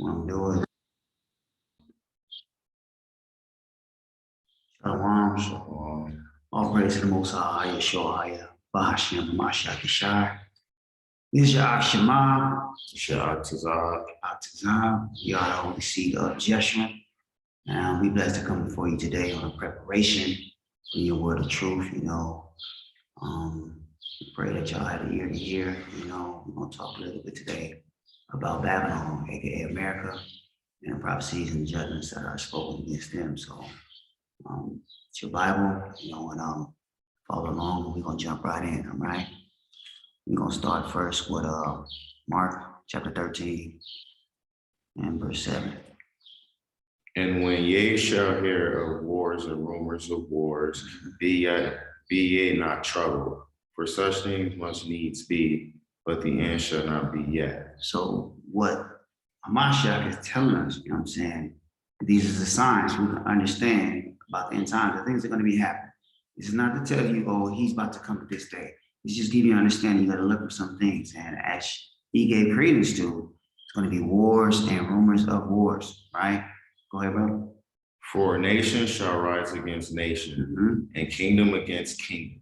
I'm doing Shalom, Shalom. All praise to the Most High, Yeshua, Bahashim, Mashiach, Yeshai. This is your Shema, Atazah. You are the holy seed of Jeshurun. And we blessed to come before you today on a preparation for your word of truth. We pray that y'all had an ear to hear. We're going to talk a little bit today about Babylon, aka America, and the prophecies and judgments that are spoken against them. So, it's your Bible, and follow along. We're going to jump right in, all right? We're going to start first with Mark chapter 13 and verse 7. And when ye shall hear of wars and rumors of wars, be ye not troubled, for such things must needs be, but the end shall not be yet. So what Mashiach is telling us, you know what I'm saying, these are the signs we can understand about the end times. The things are going to be happening. This is not to tell you, oh, he's about to come at this day. It's just give you an understanding. You got to look for some things. And as he gave credence to, it's going to be wars and rumors of wars, right? Go ahead, brother. For nation shall rise against nation, and kingdom against kingdom.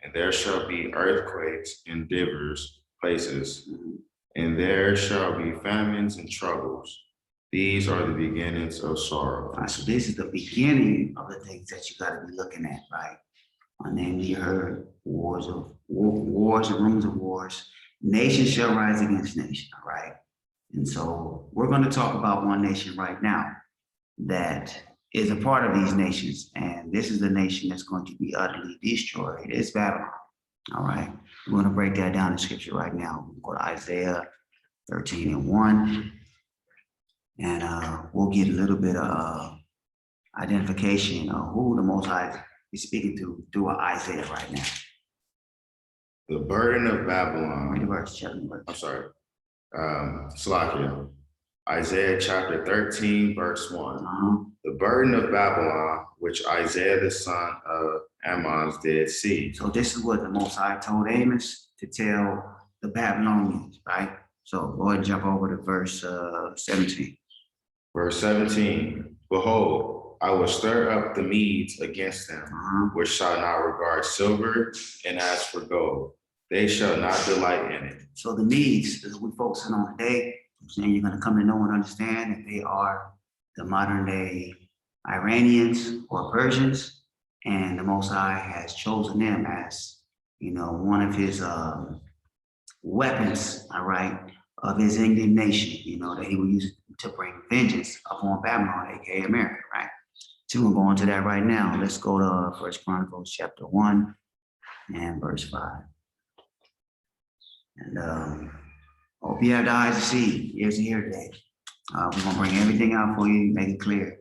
And there shall be earthquakes in divers places, and there shall be famines and troubles. These are the beginnings of sorrow. All right, so this is the beginning of the things that you got to be looking at, right? Namely, you heard wars and rumors of wars. Nation shall rise against nation, all right? And so we're going to talk about one nation right now that is a part of these nations. And this is the nation that's going to be utterly destroyed. It's Babylon, all right? We're going to break that down in scripture right now. We'll go to Isaiah 13 and 1. And we'll get a little bit of identification of who the Most High is speaking to through Isaiah right now. The burden of Babylon. Read the verse, chapter verse. I'm sorry. Salakia. Isaiah chapter 13, verse 1. The burden of Babylon, which Isaiah the son of Amoz did see. So this is what the Most High told Amos to tell the Babylonians, right? So go ahead and jump over to verse 17. Verse 17, behold, I will stir up the Medes against them, which shall not regard silver, and as for gold, they shall not delight in it. So the Medes, as we're focusing on today, I'm saying you're going to come to know and understand that they are the modern day Iranians or Persians, and the Most High has chosen them as, one of his weapons, all right, of his indignation, that he will use to bring vengeance upon Babylon, aka America, right? So we'll go into that right now. Let's go to First Chronicles chapter 1 and verse 5. And hope you have the eyes to see, ears to hear today. We're gonna bring everything out for you, make it clear,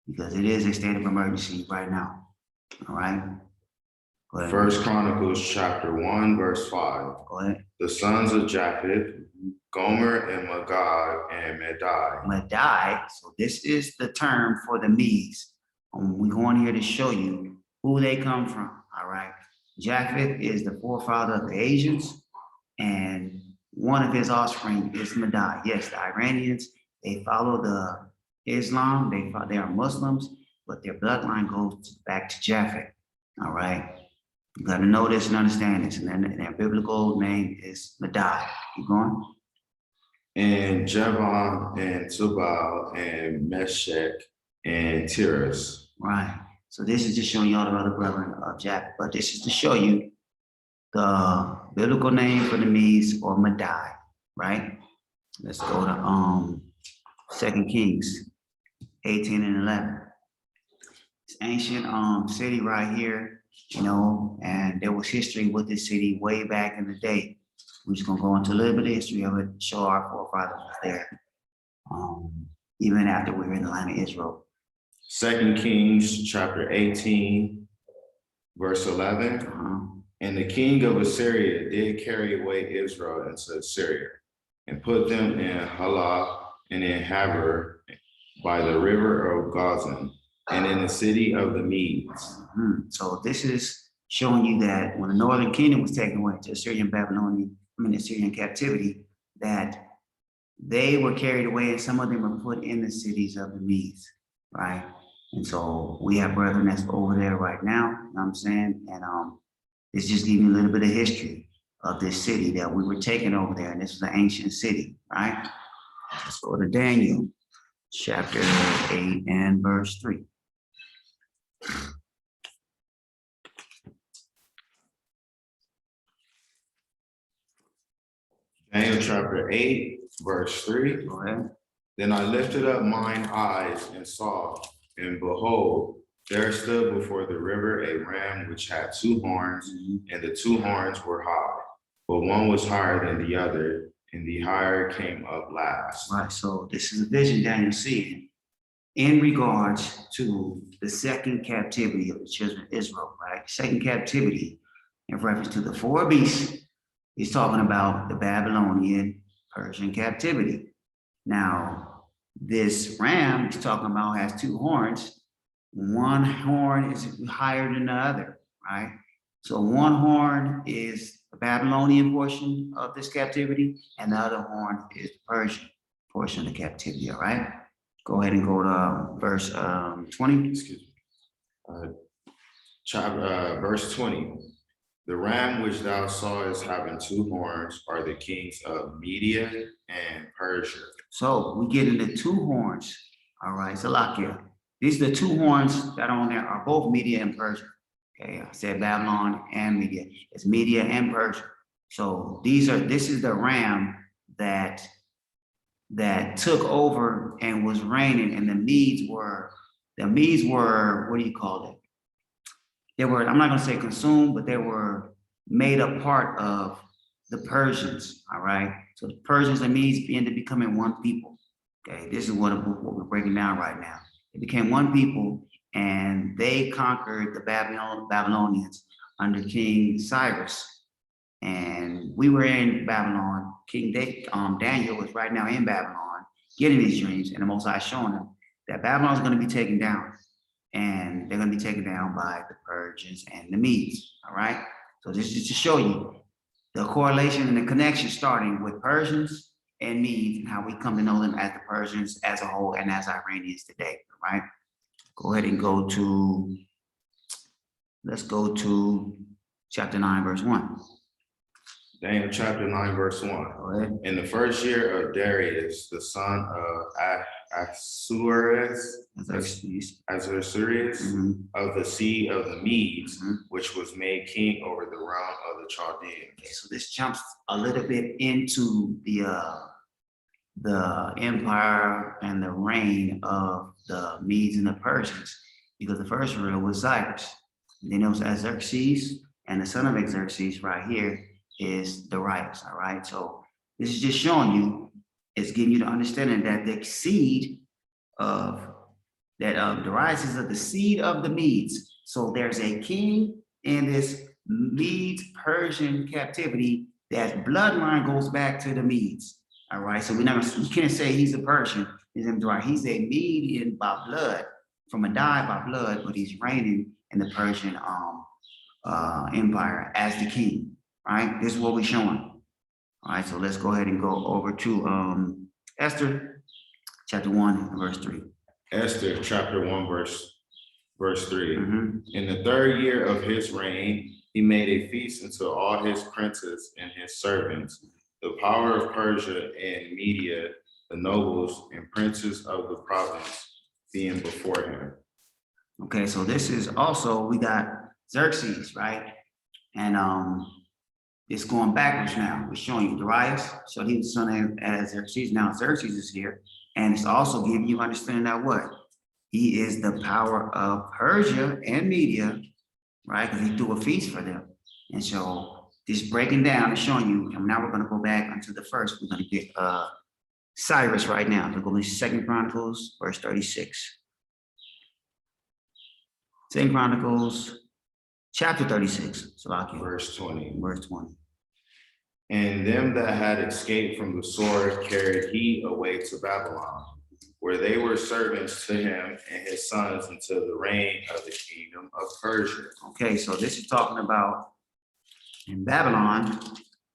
because it is a state of emergency right now. All right. Go ahead. First Chronicles chapter 1, verse 5. Go ahead. The sons of Japheth, Gomer and Magog and Madai. Madai, so this is the term for the Medes. We're going here to show you who they come from, all right? Japheth is the forefather of the Asians, and one of his offspring is Madai. Yes, the Iranians, they follow the Islam, they are Muslims, but their bloodline goes back to Japheth, all right? You got to know this and understand this, and then their biblical name is Madai. Keep going. And Javan and Tubal and Meshech and Tiras. Right. So this is just showing you all the other brethren of Japheth, but this is to show you the biblical name for the Medes or Madai, right? Let's go to 2 Kings 18 and 11. It's ancient city right here, and there was history with this city way back in the day. We're just gonna go into a little bit of history of it, show our forefathers was there, even after we were in the land of Israel. 2 Kings chapter 18, verse 11. And the king of Assyria did carry away Israel into Assyria, and put them in Halah and in Haber by the river of Gozan, and in the city of the Medes. So this is showing you that when the northern kingdom was taken away to Assyrian captivity, that they were carried away, and some of them were put in the cities of the Medes, right? And so we have brethren that's over there right now, you know what I'm saying? And it's just giving you a little bit of history of this city that we were taking over there, and this was an ancient city, right? Let's go to Daniel chapter 8 and verse 3. Daniel chapter 8, verse 3. Go ahead. Then I lifted up mine eyes and saw, and behold, there stood before the river a ram which had two horns, and the two horns were high, but one was higher than the other, and the higher came up last. Right, so this is a vision Daniel seeing in regards to the second captivity of the children of Israel, right? Second captivity in reference to the four beasts. He's talking about the Babylonian Persian captivity. Now, this ram he's talking about has two horns. One horn is higher than the other, right? So one horn is the Babylonian portion of this captivity, and the other horn is the Persian portion of the captivity, all right? Go ahead and go to verse 20. Excuse me. Verse 20. The ram which thou sawest having two horns are the kings of Media and Persia. So we get into two horns, all right, Salakia. These are the two horns that are on there are both Media and Persia. Okay, I said Babylon and Media. It's Media and Persia. So this is the ram that took over and was reigning, and the Medes were, what do you call it? They were, I'm not gonna say consumed, but they were made a part of the Persians, all right? So the Persians and Medes ended up becoming one people, okay? This is what we're breaking down right now. They became one people, and they conquered the Babylonians under King Cyrus. And we were in Babylon. Daniel was right now in Babylon, getting these dreams, and the Most High showing him that Babylon is going to be taken down, and they're going to be taken down by the Persians and the Medes. All right. So this is to show you the correlation and the connection, starting with Persians and Medes, and how we come to know them as the Persians as a whole and as Iranians today. All right. Go ahead and let's go to chapter 9, verse 1. Daniel chapter 9, verse 1. Go ahead. In the first year of Darius, the son of Ahasuerus, of the seed of the Medes, which was made king over the realm of the Chaldeans. Okay, so this jumps a little bit into the empire and the reign of the Medes and the Persians, because the first ruler was Cyrus. And then it was Xerxes, and the son of Xerxes right here is Darius, all right? So this is just showing you, it's giving you the understanding that the seed of, Darius is of the seed of the Medes. So there's a king in this Medes Persian captivity that bloodline goes back to the Medes, all right? So you can't say he's a Persian, he's a Median by blood, from a die by blood, but he's reigning in the Persian empire as the king. All right, this is what we're showing. All right, so let's go ahead and go over to Esther, chapter 1, verse 3. Esther, chapter 1, verse 3. In the third year of his reign, he made a feast unto all his princes and his servants, the power of Persia and Media, the nobles and princes of the province being before him. Okay, so this is also, we got Xerxes, right? And it's going backwards now. We're showing you Darius, so he was son as Xerxes. Now Xerxes is here, and it's also giving you understanding that what? He is the power of Persia and Media, right? Because he threw a feast for them. And so this breaking down and showing you, and now we're going to go back unto the first. We're going to get Cyrus right now. We're going to 2 Chronicles, verse 36. 2 Chronicles, chapter 36, Salakia. Verse 20. Verse 20. And them that had escaped from the sword carried he away to Babylon, where they were servants to him and his sons until the reign of the kingdom of Persia. Okay, so this is talking about in Babylon,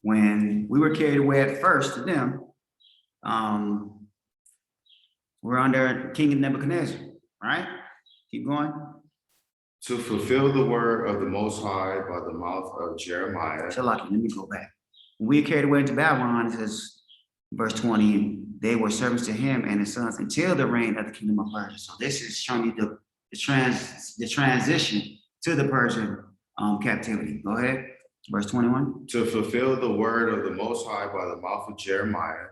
when we were carried away at first to them, we're under King Nebuchadnezzar, right? Keep going. To fulfill the word of the Most High by the mouth of Jeremiah. So lucky, let me go back. When we carried away into Babylon, it says, verse 20, they were servants to him and his sons until the reign of the kingdom of Persia. So this is showing you the transition to the Persian captivity. Go ahead, verse 21. To fulfill the word of the Most High by the mouth of Jeremiah,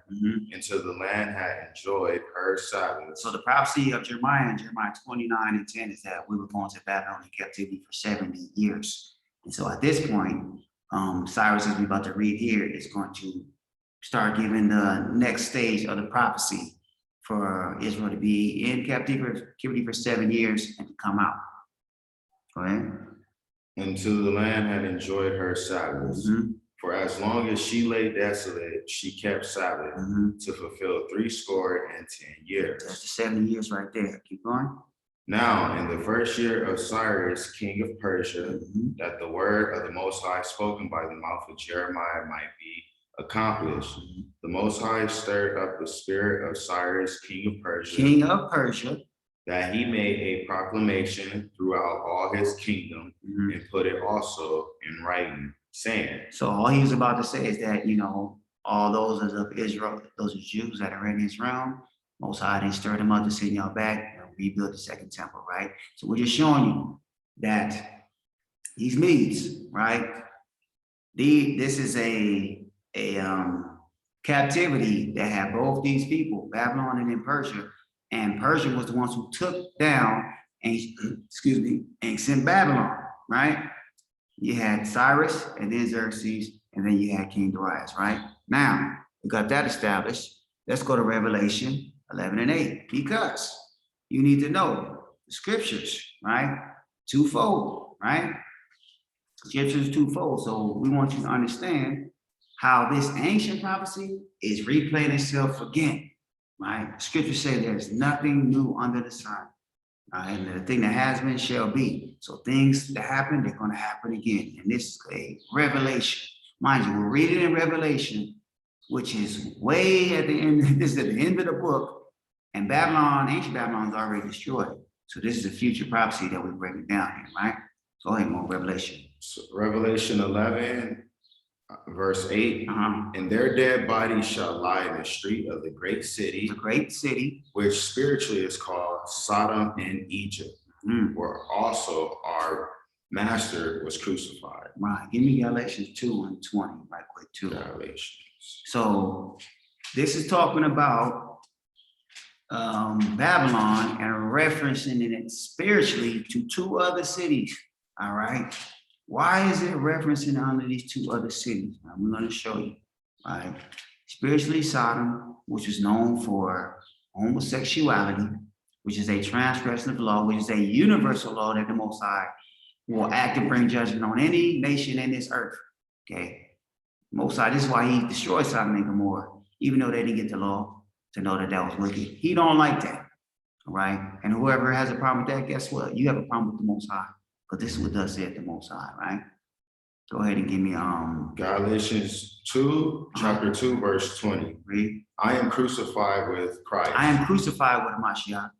until the land had enjoyed her Sabbath. So the prophecy of Jeremiah in Jeremiah 29:10 is that we were going to Babylon in captivity for 70 years. And so at this point, Cyrus, as we're about to read here, is going to start giving the next stage of the prophecy for Israel to be in captivity for 7 years and to come out. Go ahead. Until the land had enjoyed her Sabbath. For as long as she lay desolate, she kept Sabbath to fulfill 70 years. That's the 70 years right there. Keep going. Now, in the first year of Cyrus, king of Persia, that the word of the Most High spoken by the mouth of Jeremiah might be accomplished, the Most High stirred up the spirit of Cyrus, king of Persia, that he made a proclamation throughout all his kingdom and put it also in writing, saying. So all he was about to say is that, all those of Israel, those are Jews that are in his realm, Most High didn't stir them up to send y'all back and rebuild the second temple, right? So we're just showing you that these Medes, right? This is a captivity that had both these people, Babylon and then Persia. And Persia was the ones who took down and sent Babylon, right? You had Cyrus and then Xerxes, and then you had King Darius, right? Now, we got that established. Let's go to Revelation 11:8, because you need to know the scriptures, right? Twofold, right? Scriptures twofold. So we want you to understand how this ancient prophecy is replaying itself again. Right? Scripture says there's nothing new under the sun. And the thing that has been shall be. So things that happen, they're going to happen again. And this is a revelation. Mind you, we're reading in Revelation, which is way at the end. This is at the end of the book. And Babylon, ancient Babylon is already destroyed. So this is a future prophecy that we're breaking down here, right? Go ahead, more Revelation. So Revelation 11. Verse 8, and their dead bodies shall lie in the street of the great city, which spiritually is called Sodom and Egypt, where also our master was crucified. Right. Give me Galatians 2:20 right quick too. Galatians. So this is talking about Babylon and referencing it spiritually to two other cities. All right. Why is it referencing under these two other cities? I'm going to show you, right? Spiritually, Sodom, which is known for homosexuality, which is a transgression of the law, which is a universal law that the Most High will act and bring judgment on any nation in this earth, okay? Most High, this is why he destroyed Sodom and Gomorrah, even though they didn't get the law to know that that was wicked. He don't like that, all right? And whoever has a problem with that, guess what? You have a problem with the Most High. But this is what does say at the Most High, right? Go ahead and give me Galatians 2, chapter 2, verse 20. Read. I am crucified with Christ. I am crucified with Hamashiach.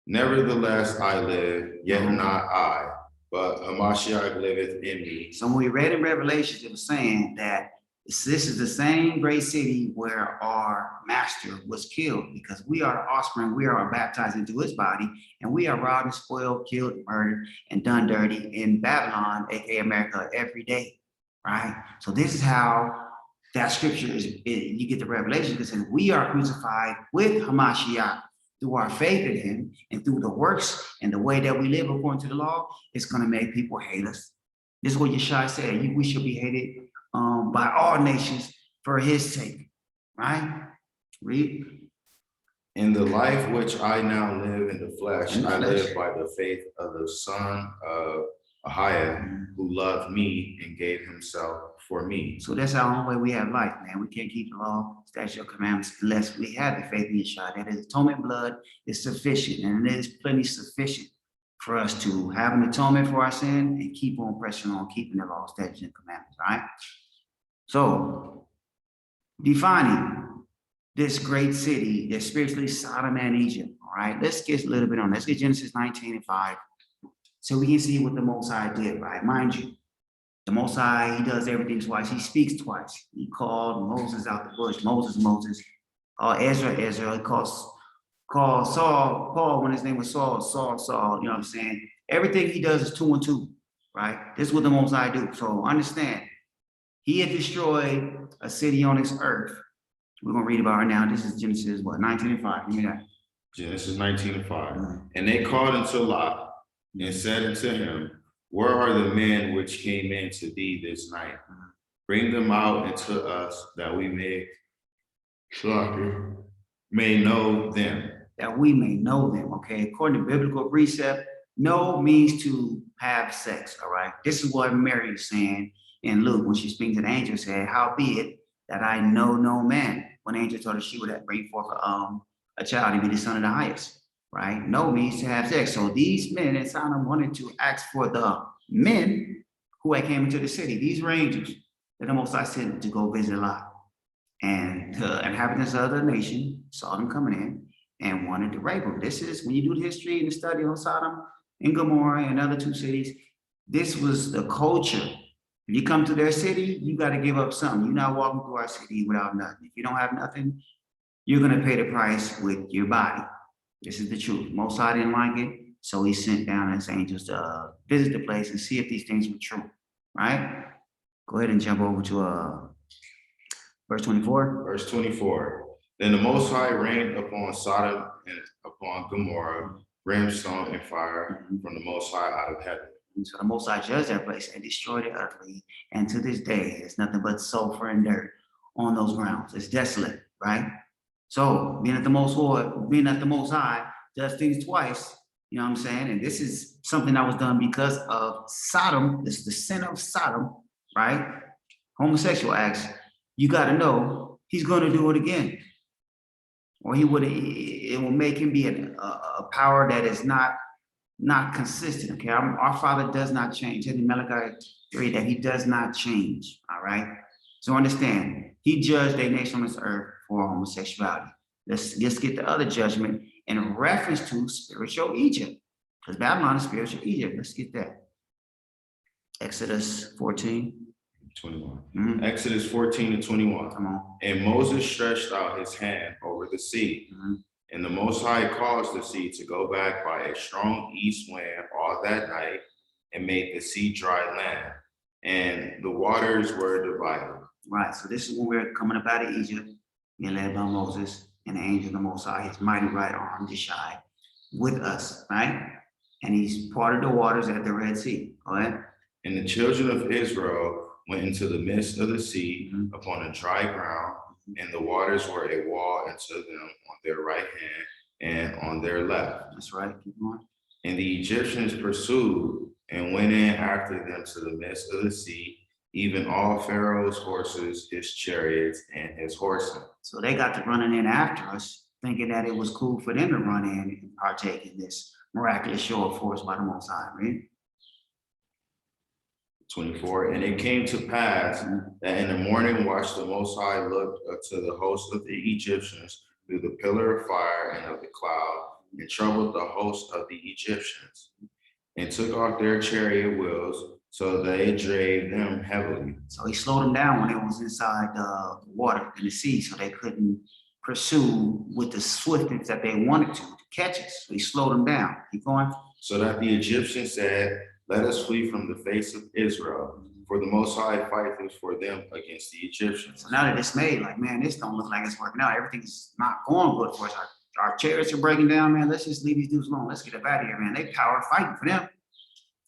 Nevertheless I live, yet not I, but Hamashiach liveth in me. So when we read in Revelations, it was saying that this is the same great city where our master was killed, because we are the offspring, we are baptized into his body, and we are robbed and spoiled, killed, murdered, and done dirty in Babylon, aka America, every day, right? So this is how that scripture you get the revelation, because we are crucified with Hamashiach through our faith in him, and through the works and the way that we live according to the law, it's going to make people hate us. This is what Yeshua said, we should be hated by all nations for his sake, right? Read. In the life which I now live in the flesh, I live by the faith of the Son of Ahiah, who loved me and gave himself for me. So that's our only way we have life, man. We can't keep the law, statute, commandments unless we have the faith in Yeshua. That is, atonement blood is sufficient, and it is plenty sufficient for us to have an atonement for our sin and keep on pressing on, keeping the law, statutes, and commandments, right? So, defining this great city, that's spiritually Sodom and Egypt. All right, let's get a little bit on. Let's get Genesis 19:5. So we can see what the Most High did, right? Mind you, the Most High, he does everything twice. He speaks twice. He called Moses out the bush. Moses. Called Ezra. He called Saul, Paul, when his name was Saul. You know what I'm saying? Everything he does is 2 and 2, right? This is what the Most High do. So understand, he had destroyed a city on this earth. We're going to read about it now. This is Genesis, 19:5. Give me that. Genesis 19:5. And they called unto Lot and said unto him, where are the men which came in to thee this night? Bring them out unto us that we may know them. That we may know them, okay? According to biblical precept, know means to have sex, all right? This is what Mary is saying in Luke when she speaks to the angel, said, howbeit that I know no man. When the angel told her she would bring forth a child and be the son of the highest, right? No means to have sex. So these men in Sodom wanted to ask for the men who had came into the city, these rangers that the Most High sent to go visit Lot. And the inhabitants of the nation saw them coming in and wanted to rape them. This is, when you do the history and the study on Sodom and Gomorrah and other 2 cities, this was the culture. If you come to their city, you got to give up something. You're not walking through our city without nothing. If you don't have nothing, you're going to pay the price with your body. This is the truth. Most High didn't like it, so he sent down his angels to visit the place and see if these things were true, right? Go ahead and jump over to verse 24. Verse 24. Then the Most High rained upon Sodom and upon Gomorrah brimstone and fire from the Most High out of heaven. And so the Most High judged that place and destroyed it utterly. And to this day, there's nothing but sulfur and dirt on those grounds. It's desolate, right? So being at the Most High does things twice, you know what I'm saying? And this is something that was done because of Sodom. This is the sin of Sodom, right? Homosexual acts. You got to know he's going to do it again. Or it will make him be a power that is not consistent, okay? Our Father does not change. In Malachi 3, that he does not change, all right? So understand, he judged a nation on this earth for homosexuality. Let's get the other judgment in reference to spiritual Egypt, because Babylon is spiritual Egypt. Let's get that. Exodus 14. 21. Mm-hmm. Exodus 14:21. Come on. And Moses stretched out his hand over the sea, and the Most High caused the sea to go back by a strong east wind all that night, and made the sea dry land, and the waters were divided. Right. So this is when we're coming up out of Egypt, being led by Moses and the angel of the Most High, his mighty right arm, Jeshai, with us, right? And he's parted the waters at the Red Sea. All right. And the children of Israel went into the midst of the sea upon a dry ground, and the waters were a wall unto them on their right hand and on their left. That's right. Keep going. And the Egyptians pursued and went in after them to the midst of the sea, even all Pharaoh's horses, his chariots, and his horsemen. So they got to running in after us, thinking that it was cool for them to run in and partake in this miraculous show of force by the Most High, right? 24. And it came to pass that in the morning watch the Most High looked to the host of the Egyptians through the pillar of fire and of the cloud, and troubled the host of the Egyptians, and took off their chariot wheels, so they drave them heavily. So he slowed them down when it was inside the water in the sea, so they couldn't pursue with the swiftness that they wanted to catch us. So he slowed them down. Keep going. So that the Egyptians said, let us flee from the face of Israel, for the Most High fighteth for them against the Egyptians. So now they're dismayed, like, man, this don't look like it's working out. Everything's not going good for us. Our chariots are breaking down, man. Let's just leave these dudes alone. Let's get up out of here, man. They power fighting for them.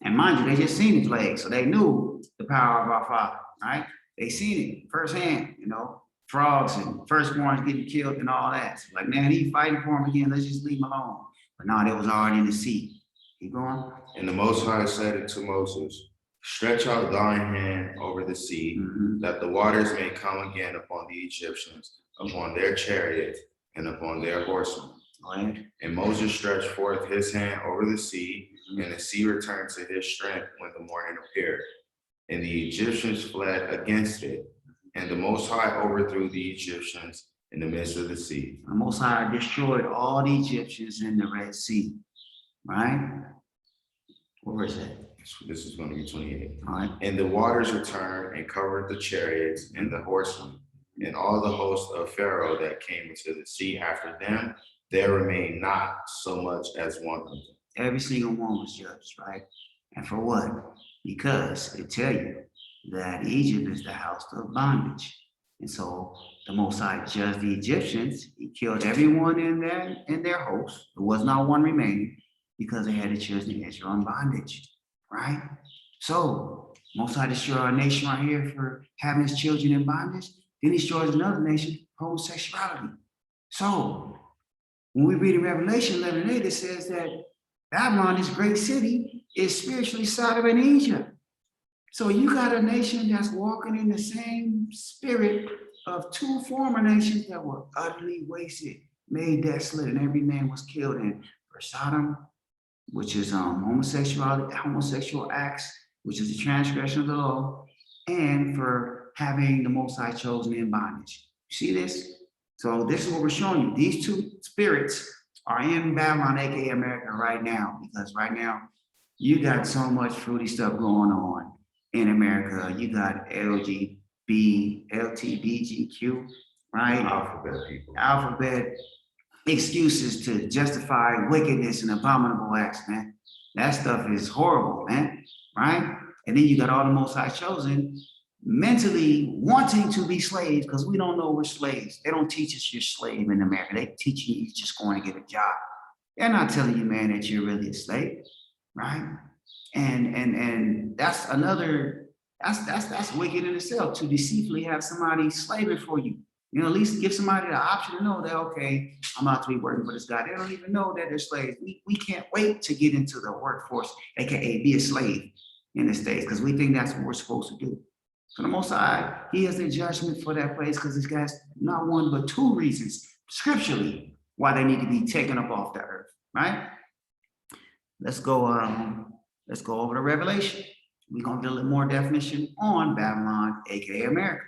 And mind you, they just seen the plague, so they knew the power of our Father, right? They seen it firsthand, you know, frogs and firstborns getting killed and all that. So like, man, he fighting for them again. Let's just leave him alone. But no, they was already in the sea. Keep going. And the Most High said unto Moses, stretch out thine hand over the sea, that the waters may come again upon the Egyptians, upon their chariots, and upon their horsemen. Right. And Moses stretched forth his hand over the sea, and the sea returned to his strength when the morning appeared. And the Egyptians fled against it. And the Most High overthrew the Egyptians, in the midst of the sea. The Most High destroyed all the Egyptians in the Red Sea, right? Where is that? This is going to be 28. All right. And the waters returned and covered the chariots and the horsemen and all the host of Pharaoh that came into the sea after them. There remained not so much as one of them. Every single one was judged, right? And for what? Because it tell you that Egypt is the house of bondage. And so the Most High judged the Egyptians. He killed everyone in their host. There was not one remaining because they had the children of Israel in bondage, right? So Most High destroyed our nation right here for having his children in bondage. Then he destroys another nation, homosexuality. So when we read in Revelation 11:8, it says that Babylon, this great city, is spiritually Sodom and Egypt. So you got a nation that's walking in the same spirit of two former nations that were utterly wasted, made desolate, and every man was killed in. For Sodom, which is homosexual acts, which is the transgression of the law, and for having the Most High chosen in bondage. You see this? So this is what we're showing you. These two spirits are in Babylon, aka America, right now, because right now you got so much fruity stuff going on in America. You got LGBTQ, right? Alphabet people. Alphabet excuses to justify wickedness and abominable acts, man. That stuff is horrible, man, right? And then you got all the Most High chosen mentally wanting to be slaves because we don't know we're slaves. They don't teach us you're slave in America. They teach you just going to get a job. They're not telling you, man, that you're really a slave, right? And that's another, that's wicked in itself to deceitfully have somebody slaving for you. You know, at least give somebody the option to know that, okay, I'm about to be working for this guy. They don't even know that they're slaves. We can't wait to get into the workforce, aka be a slave in the States, because we think that's what we're supposed to do. So the Most High, he has the judgment for that place because this guy's not one but two reasons scripturally why they need to be taken up off the earth, right? Let's go over to Revelation. We're gonna get a little more definition on Babylon, aka America.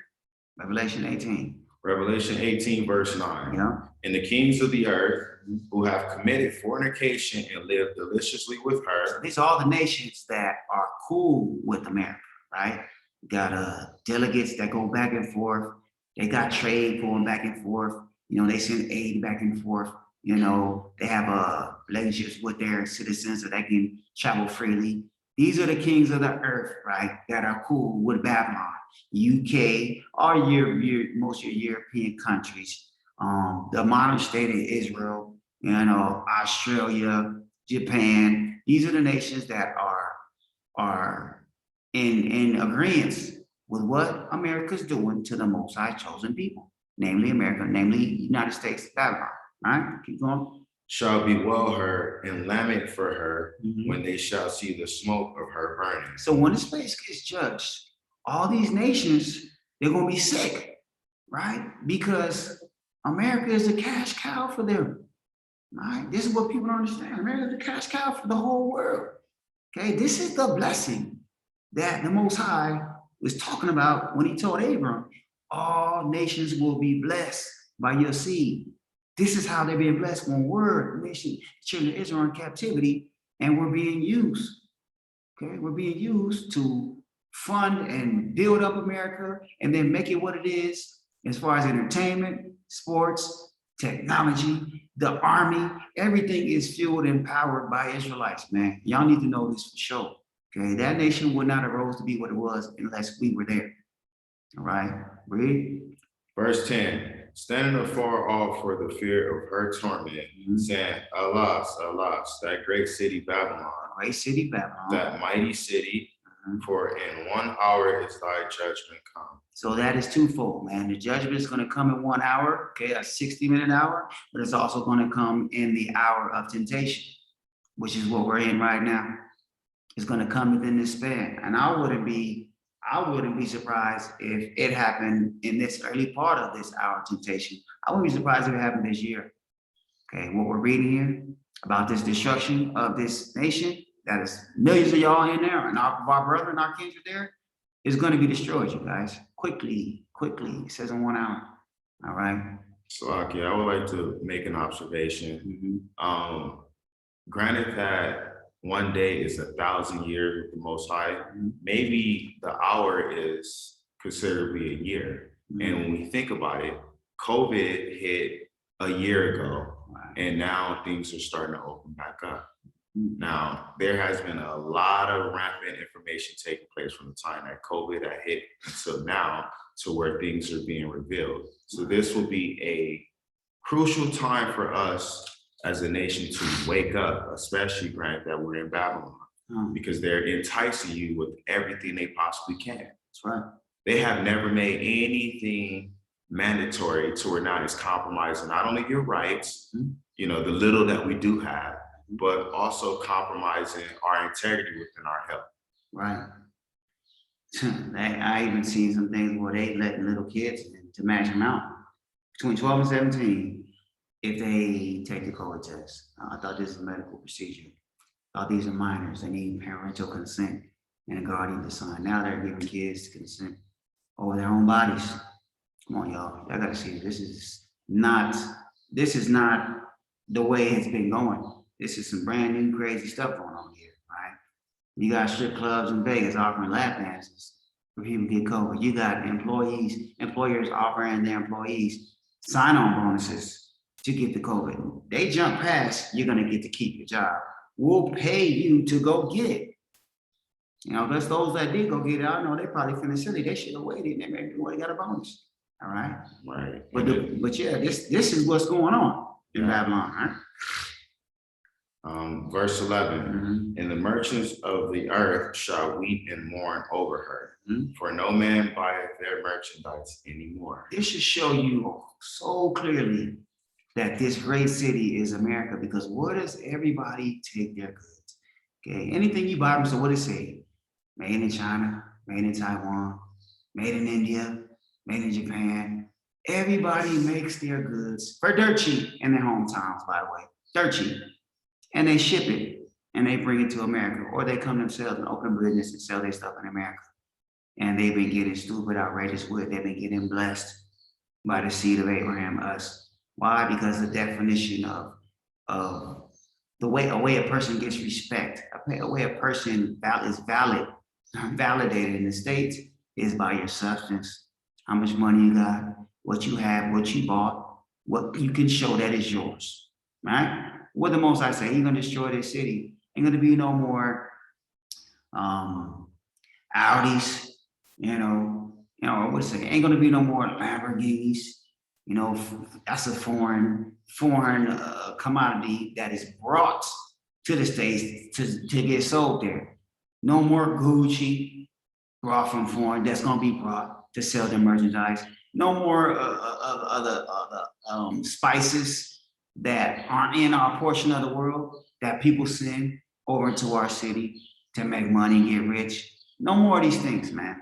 Revelation 18. Revelation 18, verse 9. Yeah. And the kings of the earth who have committed fornication and lived deliciously with her. These are all the nations that are cool with America, right? You got delegates that go back and forth. They got trade going back and forth. You know, they send aid back and forth. You know, they have relationships with their citizens so they can travel freely. These are the kings of the earth, right? That are cool with Babylon, UK, all most of your European countries, the modern state of Israel, you know, Australia, Japan. These are the nations that are in agreement with what America's doing to the Most High chosen people, namely America, namely United States, Babylon. All right, keep going. Shall bewail her and lament for her when they shall see the smoke of her burning. So when this place gets judged, all these nations, they're going to be sick, right? Because America is a cash cow for them, right? This is what people don't understand. America is a cash cow for the whole world, okay? This is the blessing that the Most High was talking about when he told Abram, all nations will be blessed by your seed. This is how they're being blessed when we're nation, children of Israel in captivity, and we're being used. Okay, we're being used to fund and build up America and then make it what it is as far as entertainment, sports, technology, the army, everything is fueled and powered by Israelites, man. Y'all need to know this for sure. Okay, that nation would not have rose to be what it was unless we were there. All right, read. Verse 10. Standing afar off for the fear of her torment, saying, Alas, alas, that great city Babylon, Great city Babylon, that mighty city, for in 1 hour is thy judgment come. So that is twofold, man. The judgment is going to come in 1 hour, okay, a 60-minute hour, but it's also going to come in the hour of temptation, which is what we're in right now. It's going to come within this span. And I wouldn't be surprised if it happened in this early part of this hour of temptation. I wouldn't be surprised if it happened this year. Okay, what we're reading here about this destruction of this nation, that is millions of y'all in there, and our brethren, our kindred there, is going to be destroyed, you guys. Quickly, it says in 1 hour. All right. So, Aki, I would like to make an observation. Granted that one day is 1,000 years with the Most High, maybe the hour is considerably a year. And when we think about it, COVID hit a year ago, and now things are starting to open back up. Now, there has been a lot of rampant information taking place from the time that COVID had hit until now to where things are being revealed. So this will be a crucial time for us as a nation to wake up, especially granted that we're in Babylon, because they're enticing you with everything they possibly can. That's right. They have never made anything mandatory to where now it's compromising not only your rights, the little that we do have, but also compromising our integrity within our health. Right. I even seen some things where they let little kids in to match them out between 12 and 17 if they take the COVID test. I thought this is a medical procedure. I thought these are minors. They need parental consent and a guardian to sign. Now they're giving kids consent over their own bodies. Come on, y'all. I gotta see this is not the way it's been going. This is some brand new crazy stuff going on here, right? You got strip clubs in Vegas offering lap dances for people to get COVID. You got employers offering their employees sign-on bonuses to get the COVID. They jump past, you're gonna get to keep your job. We'll pay you to go get it. That's those that did go get it. I know they probably feeling silly. They should have waited and they maybe would have got a bonus. All right. Right. But yeah, this is what's going on in Babylon, right? Verse 11, and the merchants of the earth shall weep and mourn over her, for no man buyeth their merchandise anymore. This should show you so clearly that this great city is America, because where does everybody take their goods? Okay, anything you buy, so what it say? Made in China, made in Taiwan, made in India, made in Japan. Everybody makes their goods for dirt cheap in their hometowns, by the way, dirt cheap. And they ship it and they bring it to America, or they come themselves and open business and sell their stuff in America. And they've been getting stupid, outrageous with. They've been getting blessed by the seed of Abraham, us. Why? Because the definition of the way a person gets respect, a way a person is validated in the States is by your substance, how much money you got, what you have, what you bought, what you can show that is yours, right? What the Most I say, he's gonna destroy this city. Ain't gonna be no more Audis, what's it? Ain't gonna be no more Lamborghinis. That's a foreign commodity that is brought to the States to get sold there. No more Gucci brought from foreign that's gonna be brought to sell their merchandise. No more other spices that aren't in our portion of the world that people send over to our city to make money and get rich. No more of these things, man.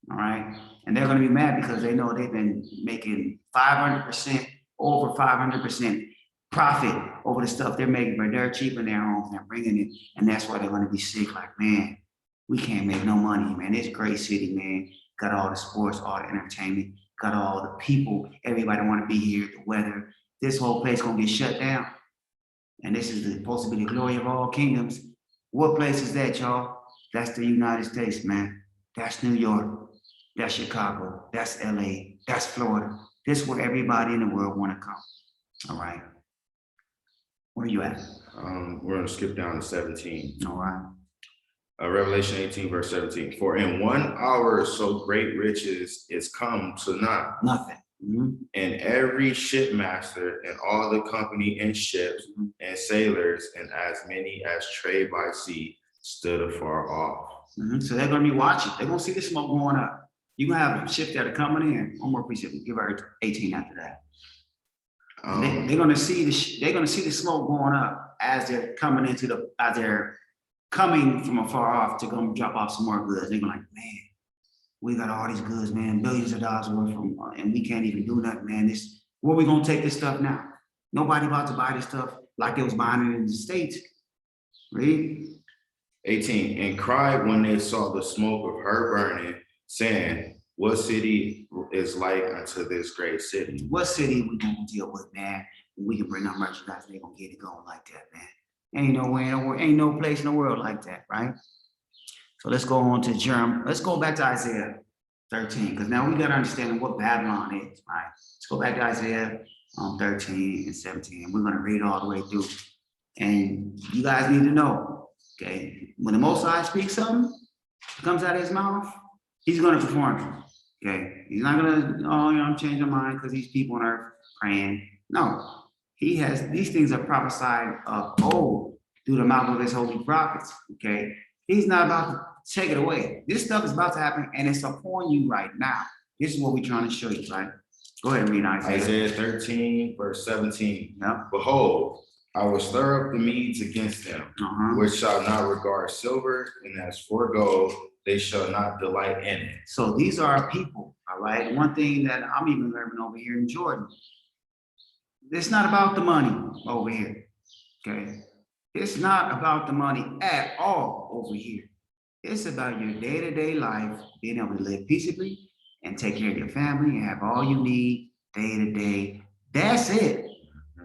All right. And they're going to be mad because they know they've been making 500%, over 500% profit over the stuff they're making, but they're cheap in their homes. They're bringing it. And that's why they're going to be sick. Like, man, we can't make no money, man. It's a great city, man. Got all the sports, all the entertainment, got all the people. Everybody want to be here, the weather. This whole place gonna get shut down. And this is supposed to be the glory of all kingdoms. What place is that, y'all? That's the United States, man. That's New York. That's Chicago. That's LA. That's Florida. This is where everybody in the world wanna come. All right. Where you at? We're gonna skip down to 17. All right. Revelation 18, verse 17. For in 1 hour so great riches is come to naught. Nothing. And every shipmaster and all the company in ships and sailors and as many as trade by sea stood afar off. So they're going to be watching. They're going to see the smoke going up. You're going to have ships that are coming in. One more precept. Give her 18 after that. They're going to see the smoke going up as they're coming as they're coming from afar off to go drop off some more goods. They're going like, man, we got all these goods, man, billions of dollars worth from, and we can't even do nothing, man. Where we gonna take this stuff now? Nobody about to buy this stuff like they was buying it in the States. Read. 18, and cried when they saw the smoke of her burning, saying, what city is like unto this great city. What city we gonna deal with, man? We can bring our merchandise, they gonna get it going like that, man. Ain't no way in the world, ain't no place in the world like that, right? So let's go on to Jeremiah. Let's go back to Isaiah 13, because now we got to understand what Babylon is, right? Let's go back to Isaiah 13 and 17, and we're going to read all the way through. And you guys need to know, okay, when the Most High speaks something, comes out of his mouth, he's going to perform it, okay? He's not going to, oh, I'm changing my mind because these people on earth praying. No, he has, these things are prophesied of old through the mouth of his holy prophets, okay? He's not about to take it away. This stuff is about to happen and it's upon you right now. This is what we're trying to show you, right? Go ahead and read Isaiah 13, verse 17. Yeah. Behold, I will stir up the Medes against them, which shall not regard silver, and as for gold, they shall not delight in it. So these are our people, all right? One thing that I'm even learning over here in Jordan, it's not about the money over here, okay? It's not about the money at all over here. It's about your day-to-day life, being able to live peaceably and take care of your family and have all you need day-to-day. That's it.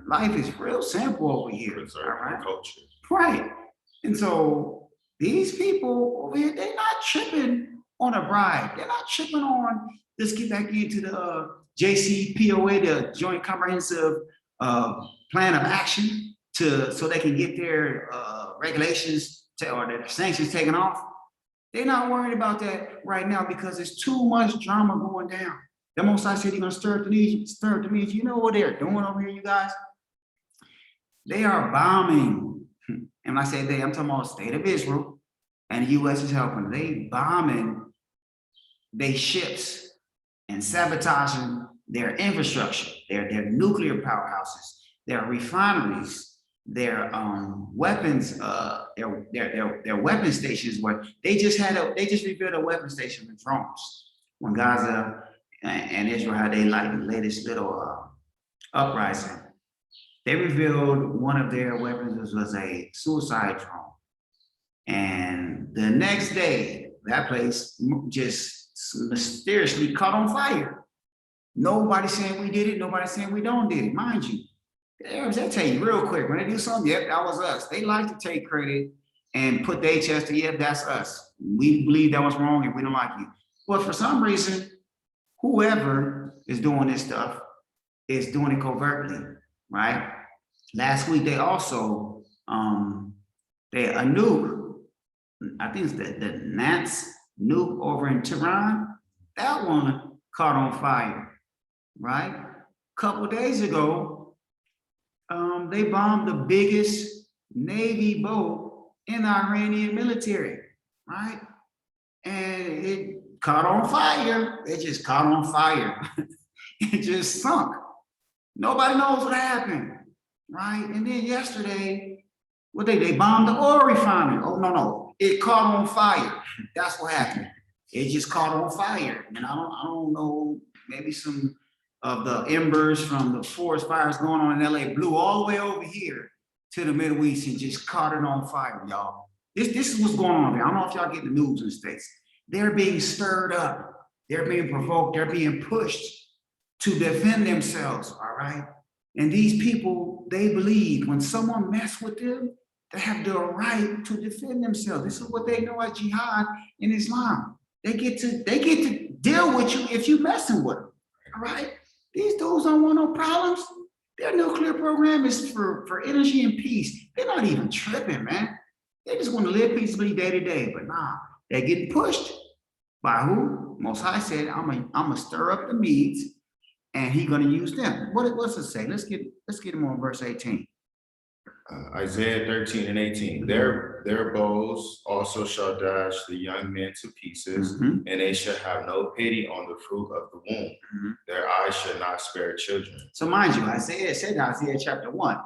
Life is real simple over here. All right? Culture. Right. And so these people over here, they're not tripping on a bribe. They're not tripping on, let's get back into the JCPOA, the Joint Comprehensive Plan of Action, so they can get their regulations or their sanctions taken off. They're not worried about that right now because there's too much drama going down. The Most High said he's gonna stir up the needs. You know what they're doing over here, you guys? They are bombing. And when I say they, I'm talking about the state of Israel, and the US is helping. They bombing their ships and sabotaging their infrastructure, their nuclear powerhouses, their refineries, their weapons, their weapon stations. Where they just revealed a weapon station with drones when Gaza and Israel had their latest little uprising. They revealed one of their weapons was a suicide drone, and the next day that place just mysteriously caught on fire. Nobody saying we did it. Nobody saying we don't did it. Mind you. The Arabs, they tell you real quick, when they do something, yep, that was us. They like to take credit and put their chest to, yep, that's us. We believe that was wrong and we don't like you. But for some reason, whoever is doing this stuff is doing it covertly, right? Last week, they also, a nuke, I think it's the Nats nuke over in Tehran, that one caught on fire, right? A couple days ago, they bombed the biggest Navy boat in the Iranian military, right? And it caught on fire. It just caught on fire. It just sunk. Nobody knows what happened, right? And then yesterday, they bombed the oil refinery. Oh, no. It caught on fire. That's what happened. It just caught on fire. And I don't know, maybe some of the embers from the forest fires going on in LA blew all the way over here to the Middle East and just caught it on fire, y'all. This is what's going on there. I don't know if y'all get the news in the States. They're being stirred up. They're being provoked. They're being pushed to defend themselves, all right? And these people, they believe when someone mess with them, they have the right to defend themselves. This is what they know as jihad in Islam. They get to deal with you if you messing with them, all right? These dudes don't want no problems. Their nuclear program is for energy and peace. They're not even tripping, man. They just want to live peacefully day to day. But nah, they're getting pushed by who? Most High said, I'm gonna stir up the Medes, and he's gonna use them. What's it say? Let's get him on verse 18. Isaiah 13 and 18. Their bows also shall dash the young men to pieces, and they shall have no pity on the fruit of the womb. Their eyes shall not spare children. So mind you, Isaiah said in Isaiah chapter 1,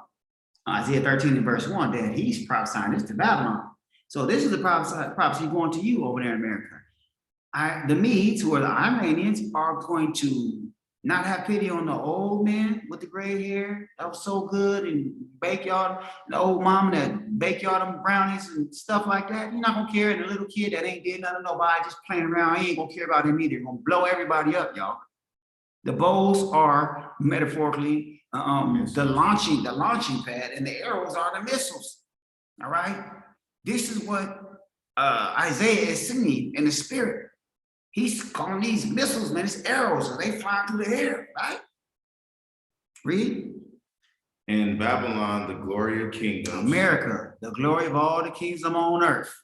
Isaiah 13 and verse 1, that he's prophesying this to Babylon. So this is the prophecy going to you over there in America. The Medes, who are the Iranians, are going to not have pity on the old man with the gray hair that was so good and bake y'all, the old mama that bake y'all them brownies and stuff like that. You're not gonna care. And the little kid that ain't did nothing to nobody, just playing around, he ain't gonna care about him either. He's gonna blow everybody up, y'all. The bows are metaphorically the launching pad, and the arrows are the missiles. All right. This is what Isaiah is seeing in the spirit. He's calling these missiles, man, it's arrows, and they fly through the air, right? Read. In Babylon, the glory of kingdoms, America, the glory of all the kingdoms on earth.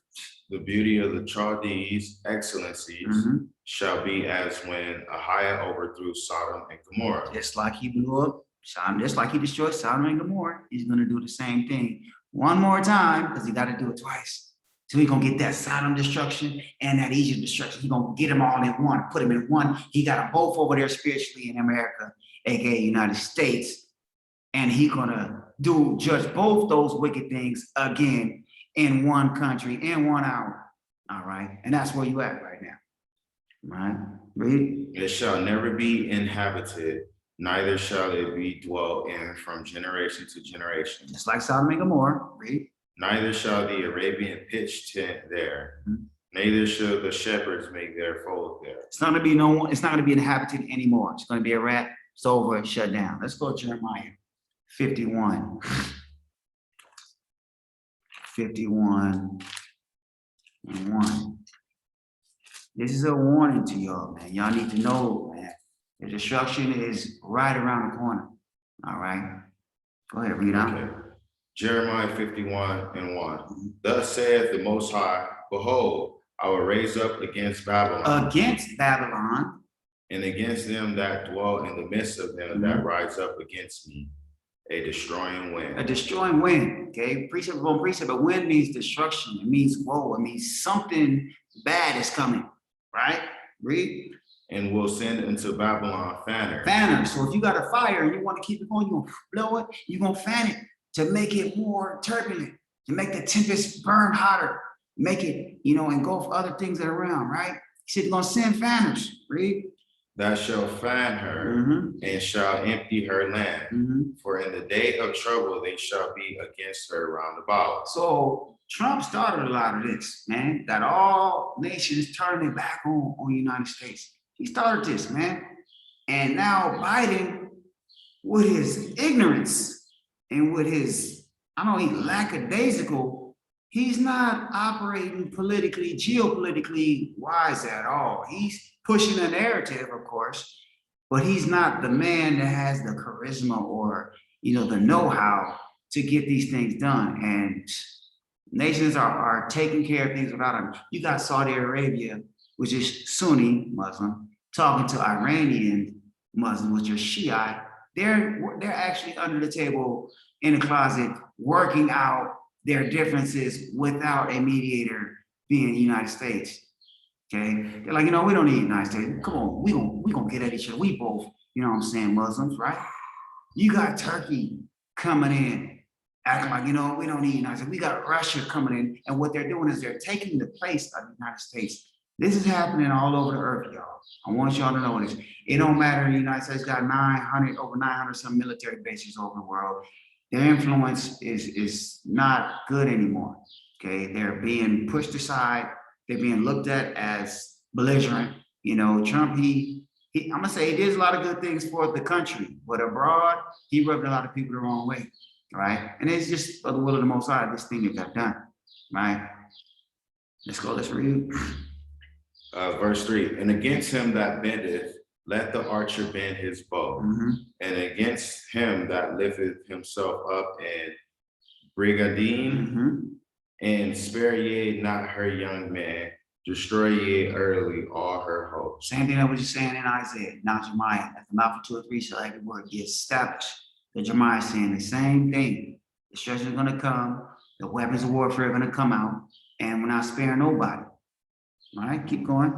the beauty of the Chaldees, excellencies, shall be as when Ahiah overthrew Sodom and Gomorrah. Just like he blew up Sodom, just like he destroyed Sodom and Gomorrah, he's going to do the same thing one more time, because he got to do it twice. So he's going to get that Sodom destruction and that Egypt destruction. He's going to get them all in one, put them in one. He got them both over there spiritually in America, aka United States. And he's going to judge both those wicked things again in one country, in 1 hour. All right. And that's where you at right now. Right? Read. It shall never be inhabited, neither shall it be dwelt in from generation to generation. Just like Sodom and Gomorrah. Read. Neither shall the Arabian pitch tent there, neither shall the shepherds make their fold there. It's not going to be inhabited anymore. It's going to be a wrap. It's over, shut down. Let's go to Jeremiah 51. 51 and 1. This is a warning to y'all, man. Y'all need to know, man. The destruction is right around the corner. All right. Go ahead, read on. Okay. Jeremiah 51 and 1. Thus saith the Most High, behold, I will raise up against Babylon. Against Babylon. And against them that dwell in the midst of them that rise up against me, a destroying wind. A destroying wind. Okay. Precept upon precept, but wind means destruction. It means woe. It means something bad is coming. Right? Read. And will send into Babylon fanners. Fanners. So if you got a fire and you want to keep it going, you're going to blow it, you're going to fan it to make it more turbulent, to make the tempest burn hotter, make it, engulf other things that are around, right? He said, you're going to send fanners. Read. That shall fan her and shall empty her land. For in the day of trouble, they shall be against her round about. So Trump started a lot of this, man. Got all nations turning their back on the United States. He started this, man. And now Biden, with his ignorance and with his, lackadaisical, he's not operating politically, geopolitically wise at all. He's pushing a narrative, of course, but he's not the man that has the charisma or, the know-how to get these things done. And nations are taking care of things without him. You got Saudi Arabia, which is Sunni Muslim, talking to Iranian Muslim, which are Shiite. They're actually under the table in a closet working out their differences without a mediator being the United States. Okay, they're like, we don't need the United States. Come on, we gonna get at each other. We both, Muslims, right? You got Turkey coming in, acting like, we don't need the United States. We got Russia coming in, and what they're doing is they're taking the place of the United States. This is happening all over the earth, y'all. I want y'all to know this. It don't matter. The United States got over 900 some military bases over the world. Their influence is not good anymore. Okay, they're being pushed aside. They're being looked at as belligerent. Trump, I'm gonna say he did a lot of good things for the country, but abroad, he rubbed a lot of people the wrong way, right? And it's just for the will of the Most High, this thing that got done, right? Let's go, let's read. Verse 3, and against him that bendeth, let the archer bend his bow, and against him that lifteth himself up in brigadine, and spare ye not her young man, destroy ye early all her hopes. Same thing that was just saying in Isaiah, now Jeremiah, at the mouth of 2 or 3 shall every word get established. The Jeremiah is saying the same thing. Destruction is going to come, the weapons of warfare are going to come out, and we're not sparing nobody. All right, keep going.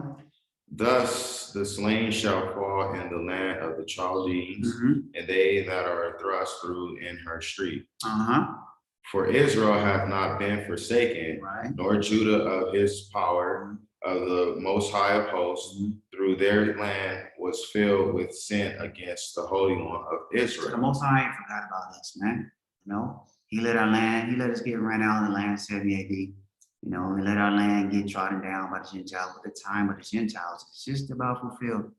Thus the slain shall fall in the land of the Chaldees, and they that are thrust through in her street. For Israel hath not been forsaken, nor Judah of his power, of the Most High of hosts, through their land was filled with sin against the Holy One of Israel. So the Most High ain't forgot about us, man. He let our land, he let us get ran out of the land in 70 AD. He let our land get trodden down by the Gentiles. But the time of the Gentiles is just about fulfilled.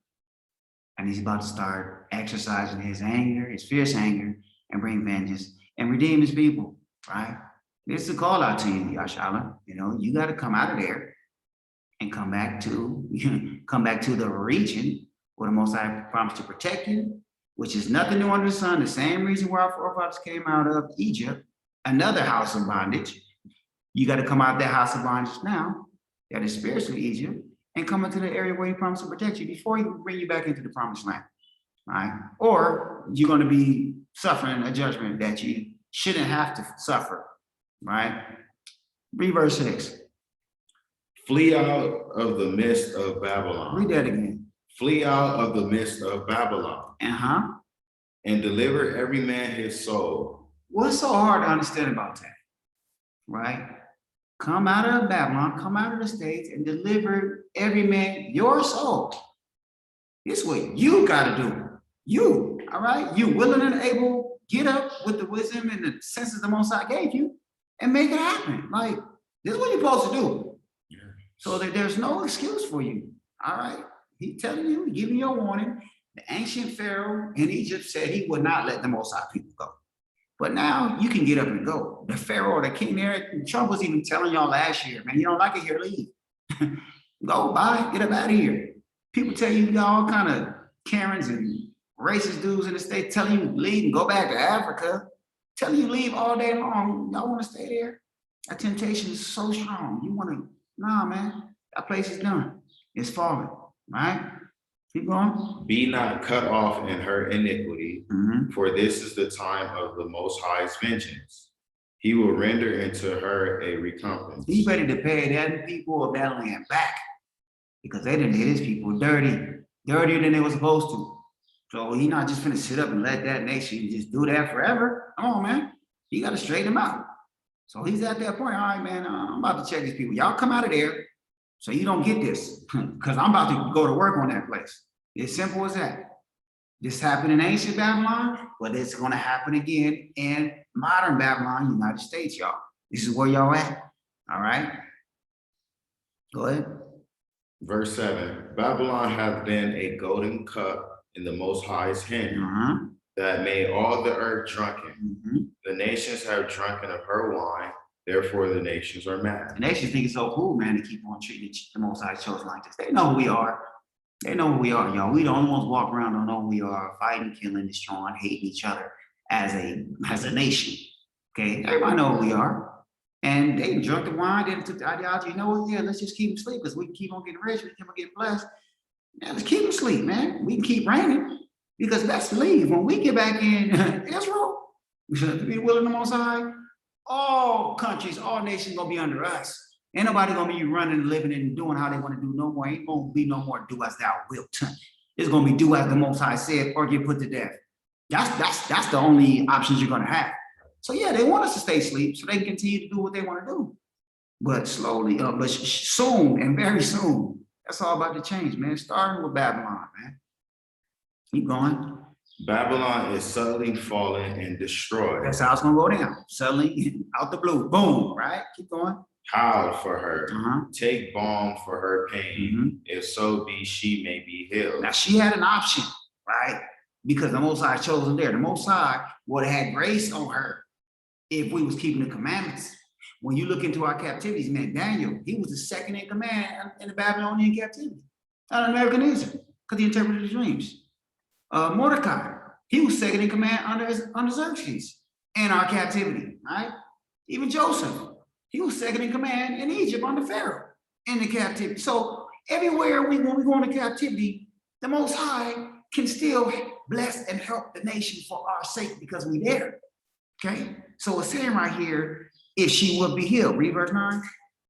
And he's about to start exercising his anger, his fierce anger, and bring vengeance and redeem his people, right? This is a call out to you, Yashala. You know, you got to come out of there and come back to the region where the Most High promised to protect you, which is nothing new under the sun. The same reason why our forefathers came out of Egypt, another house of bondage. You got to come out of that house of bondage now, that is spiritually Egypt, and come into the area where he promised to protect you before he bring you back into the promised land, right? Or you're going to be suffering a judgment that you shouldn't have to suffer, right? Read verse 6. Flee out of the midst of Babylon. Read that again. Flee out of the midst of Babylon. And deliver every man his soul. What's so hard to understand about that, right? Come out of Babylon, come out of the States, and deliver every man your soul. This is what you got to do. You, all right? You willing and able, get up with the wisdom and the senses the Most High gave you and make it happen. Like, this is what you're supposed to do. Yeah. So that there's no excuse for you, all right? He telling you, giving you a warning. The ancient Pharaoh in Egypt said he would not let the Most High people go. But now you can get up and go. The Pharaoh, the king there, Trump was even telling y'all last year, man, you don't like it here, leave. Go, bye, get up out of here. People tell you all kind of Karens and racist dudes in the state telling you leave and go back to Africa, telling you leave all day long. Y'all want to stay there? That temptation is so strong. You want to, nah, man, that place is done. It's falling, right? Keep going. Be not cut off in her iniquity, for this is the time of the Most High's vengeance. He will render into her a recompense. He's ready to pay that people of that land back because they didn't hit his people dirtier than they were supposed to. So he's not just gonna sit up and let that nation just do that forever. Come on, man. You got to straighten them out. So he's at that point. All right, man, I'm about to check these people. Y'all come out of there so you don't get this because I'm about to go to work on that place. It's simple as that. This happened in ancient Babylon, but it's going to happen again in modern Babylon, United States, y'all. This is where y'all at. All right. Go ahead. Verse 7. Babylon hath been a golden cup in the Most High's hand, that made all the earth drunken. The nations have drunken of her wine, therefore the nations are mad. The nations think it's so cool, man, to keep on treating the Most High chosen like this. They know who we are. They know who we are, y'all. We the only ones walk around don't know who we are, fighting, killing, destroying, hating each other as a nation. Okay, everybody know who we are. And they drunk the wine, they took the ideology, you know what? Yeah, let's just keep them asleep because we can keep on getting rich, we can keep on getting blessed. Yeah, let's keep them asleep, man. We can keep reigning because best believe when we get back in Israel, we should be willing the Most High. All countries, all nations gonna be under us. Ain't nobody gonna be running, living, and doing how they want to do no more. Ain't gonna be no more do as thou wilt. It's gonna be do as the Most High said or get put to death. That's the only options you're gonna have. So yeah, they want us to stay asleep so they can continue to do what they want to do. But slowly, but soon and very soon, that's all about to change, man. Starting with Babylon, man. Keep going. Babylon is suddenly fallen and destroyed. That's how it's gonna go down. Suddenly, out the blue, boom, right? Keep going. Howl for her, take balm for her pain, if so be she may be healed. Now she had an option, right? Because the Most High chose her there. The Most High would have had grace on her if we was keeping the commandments. When you look into our captivities, man, Daniel, he was the second in command in the Babylonian captivity, not Nebuchadnezzar, because he interpreted the dreams. Mordecai, he was second in command under Xerxes in our captivity, right? Even Joseph, he was second in command in Egypt under Pharaoh in the captivity. So everywhere when we go into captivity, the Most High can still bless and help the nation for our sake because we there. Okay, so it's saying right here, if she would be healed, read verse 9.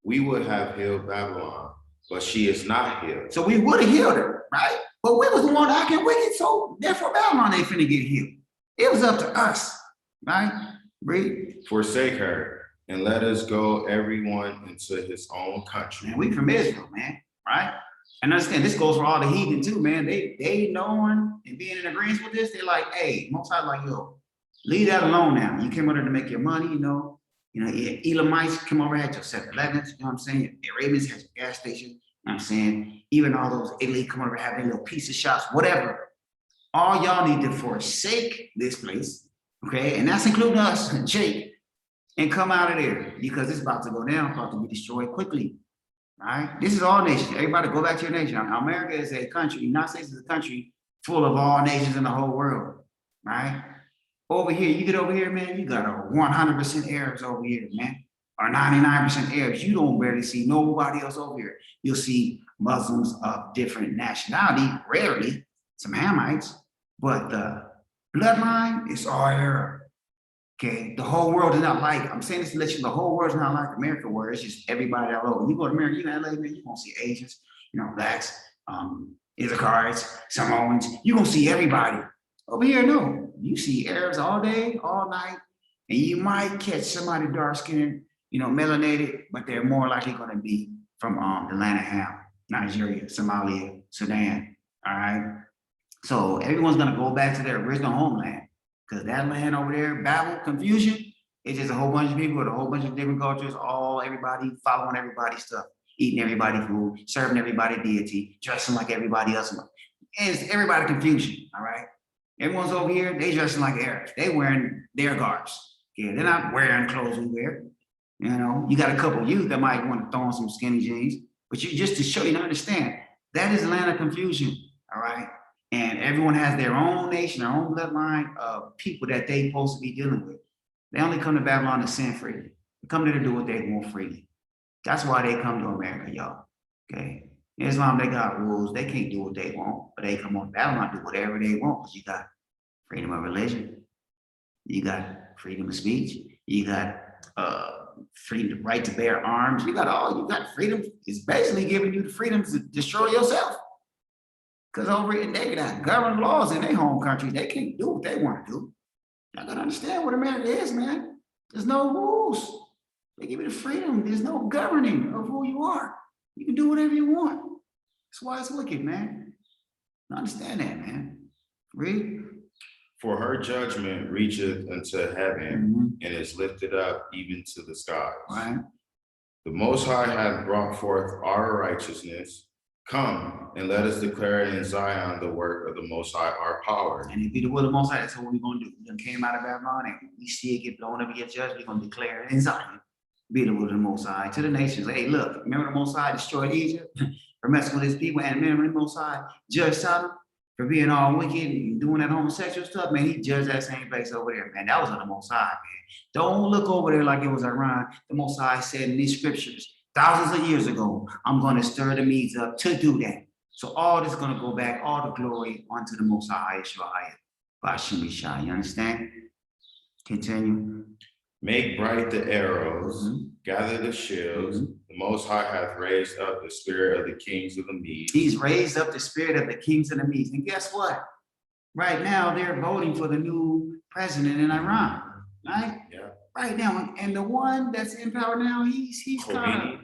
We would have healed Babylon, but she is not healed. So we would have healed her, right? But we was the one acting wicked, so therefore Babylon ain't finna get healed. It was up to us, right? Read. Forsake her and let us go everyone into his own country. Man, we from Israel, man, right? And understand this goes for all the heathen too, man. They knowing and being in agreement with this, they're like, hey, Most High like, yo, leave that alone now. You came over to make your money, you know, Elamites come over, had your 7-Elevens, you know what I'm saying? Arabians had your gas station, you know what I'm saying? Even all those elite come over, have their little pizza shops, whatever. all y'all need to forsake this place, okay? And that's including us, Jake, and come out of there because it's about to go down, about to be destroyed quickly. All right, this is all nations. Everybody go back to your nation. America is a country, the United States is a country full of all nations in the whole world. Right? Over here, you get over here, man, you got a 100% Arabs over here, man, or 99% Arabs. You don't barely see nobody else over here. You'll see Muslims of different nationality, rarely, some Hamites, but the bloodline is all Arab. Okay, the whole world is not like, I'm saying this to let you know, the whole world is not like America, where it's just everybody all over. You go to America, you go to LA, man, you gonna see Asians, blacks, Issacharites, Samoans, you gonna see everybody. Over here, no, you see Arabs all day, all night, and you might catch somebody dark skinned, melanated, but they're more likely gonna be from the land of Ham, Nigeria, Somalia, Sudan, all right? So everyone's gonna go back to their original homeland. Because that land over there, Babel, confusion, it's just a whole bunch of people with a whole bunch of different cultures, everybody following everybody's stuff, eating everybody's food, serving everybody deity, dressing like everybody else. And it's everybody confusion, all right? Everyone's over here, they dressing like Arabs. They wearing their garbs. Yeah, they're not wearing clothes we wear. You got a couple of youth that might want to throw on some skinny jeans, but you just to show you to understand, that is a land of confusion, all right? And everyone has their own nation, their own bloodline of people that they supposed to be dealing with. They only come to Babylon to sin freely. They come there to do what they want freely. That's why they come to America, y'all. Okay. In Islam, they got rules. They can't do what they want, but they come on Babylon, do whatever they want. Because you got freedom of religion, you got freedom of speech, you got freedom, right to bear arms. You got freedom. It's basically giving you the freedom to destroy yourself. Because over here, they got government laws in their home country. They can't do what they want to do. Y'all gotta understand what America is, man. There's no rules. They give you the freedom. There's no governing of who you are. You can do whatever you want. That's why it's wicked, man. Understand that, man. Read. For her judgment reacheth unto heaven and is lifted up even to the skies. Right. The Most High hath brought forth our righteousness. Come and let us declare in Zion the work of the Most High, our power. And if you do will the Most High, that's what we're going to do. We done came out of Babylon and we see it get blown up and get judged. We're going to declare it in Zion. Be the will of the Most High to the nations. Hey, look, remember the Most High destroyed Egypt for messing with his people, and remember the Most High judged Sodom for being all wicked and doing that homosexual stuff. Man, he judged that same place over there, man. That was on the Most High, man. Don't look over there like it was Iran. The Most High said in these scriptures, thousands of years ago, I'm going to stir the Medes up to do that. So all this is going to go back, all the glory onto the Most High, Yeshua, Bashim Yeshua. You understand? Continue. Make bright the arrows, gather the shields. The Most High hath raised up the spirit of the kings of the Medes. He's raised up the spirit of the kings of the Medes. And guess what? Right now, they're voting for the new president in Iran, right? Yeah. Right now. And the one that's in power now, he's kind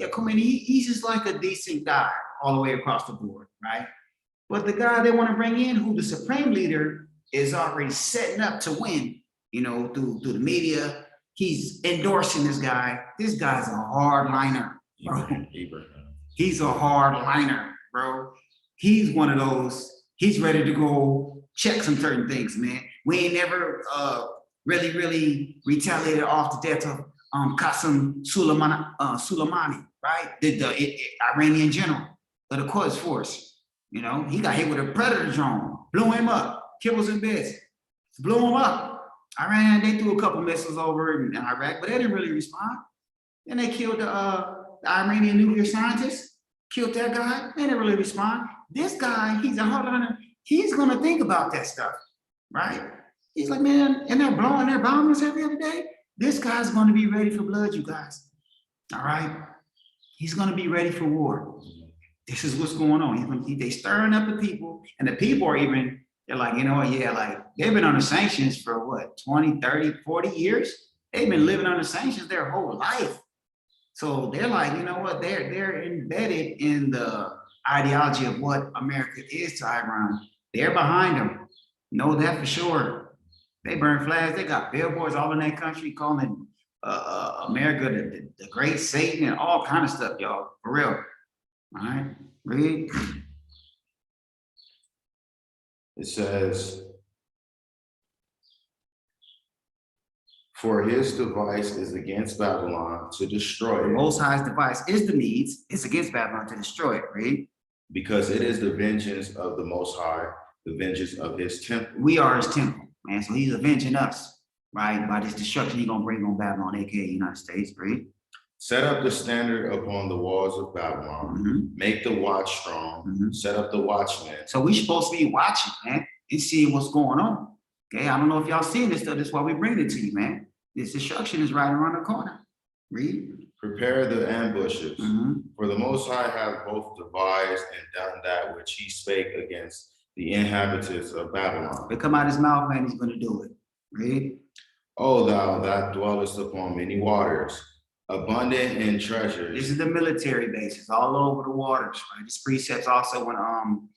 of, Khomeini, he's just like a decent guy all the way across the board, right? But the guy they want to bring in, who the supreme leader is already setting up to win, through the media, he's endorsing this guy. This guy's a hardliner, bro. He's a hardliner, bro. He's one of those, he's ready to go check some certain things, man. We ain't never really retaliated off the death of Qasem Soleimani, right? The Iranian general of the Quds Force. He got hit with a Predator drone, blew him up, kibbles and bits, blew him up. Iran, they threw a couple missiles over in Iraq, but they didn't really respond. Then they killed the Iranian nuclear scientist, killed that guy. They didn't really respond. This guy, he's a hardliner. He's gonna think about that stuff, right? He's like, man, and they're blowing their bombers every other day. This guy's gonna be ready for blood, you guys. All right? He's gonna be ready for war. This is what's going on. They stirring up the people, and the people are even, they're like, they've been under sanctions for what, 20, 30, 40 years? They've been living under sanctions their whole life. So they're like, they're embedded in the ideology of what America is to Iran. They're behind them. Know that for sure. They burn flags. They got billboards all in that country calling America the great Satan and all kind of stuff, y'all, for real. All right, read. It says, for his device is against Babylon to destroy The it, Most High's device is the Medes. It's against Babylon to destroy it. Read. because it is the vengeance of the Most High, the vengeance of his temple. We are his temple, man. So he's avenging us, right? By this destruction he's gonna bring on Babylon, aka United States. Read. Set up the standard upon the walls of Babylon. Mhm. Make the watch strong. Mhm. Set up the watchmen. So we supposed to be watching, man, and seeing what's going on. Okay, I don't know if y'all seeing this stuff. That's why we bring it to you, man. This destruction is right around the corner. Read. Prepare the ambushes. Mhm. For the Most High hath both devised and done that which he spake against the inhabitants of Babylon. It come out his mouth, man. He's gonna do it. Read. O thou that dwellest upon many waters, abundant in This treasures. is the military bases all over the waters. Right? This precept's also in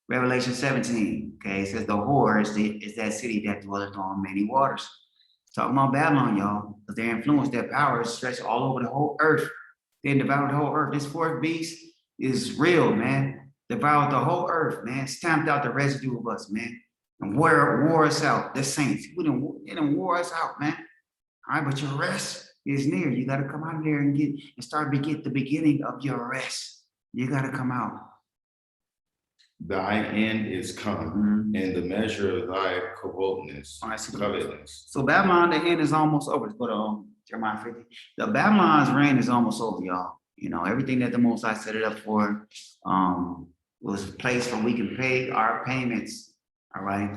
Revelation 17. Okay, it says the whore is that city that dwelleth on many waters. Talking about Babylon, y'all, because their influence, their power is stretched all over the whole earth. They devoured the whole earth. This fourth beast is real, man. Devoured the whole earth, man. Stamped out the residue of us, man. And wore us out, the saints. They done wore us out, man. All right, but your rest is near. You got to come out of there and get the beginning of your rest. You got to come out. Thy end is come, and the measure of thy covetousness. All right, so Covetousness. Babylon, the end is almost over. Let's go to Jeremiah 50. The Babylon's reign is almost over, y'all. You know, everything that the Most High set it up for was a place where we can pay our payments. All right.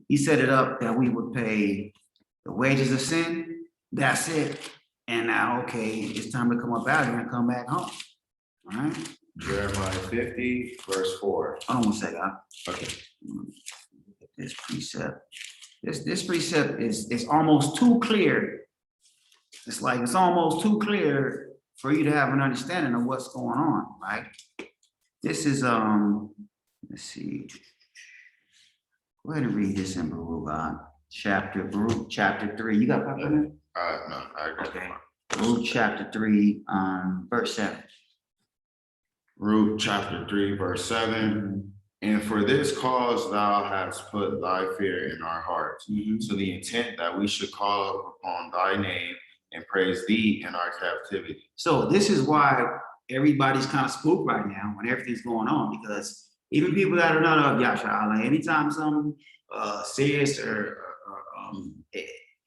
He set it up that we would pay the wages of sin. That's it. And now, okay, it's time to come up out here and come back home. All right. Jeremiah 50, verse 4. Hold on one second. Okay. This precept. This precept is almost too clear. It's like it's almost too clear for you to have an understanding of what's going on, right? This is let's see. Go ahead and read this in Baruch chapter 3. You got that? No, I got Okay. Baruch chapter 3, verse 7. Ruth chapter 3, verse 7. And for this cause thou hast put thy fear in our hearts, to the intent that we should call upon thy name and praise thee in our captivity. So this is why everybody's kind of spooked right now when everything's going on, because even people that are not of Yahshua, like anytime something serious or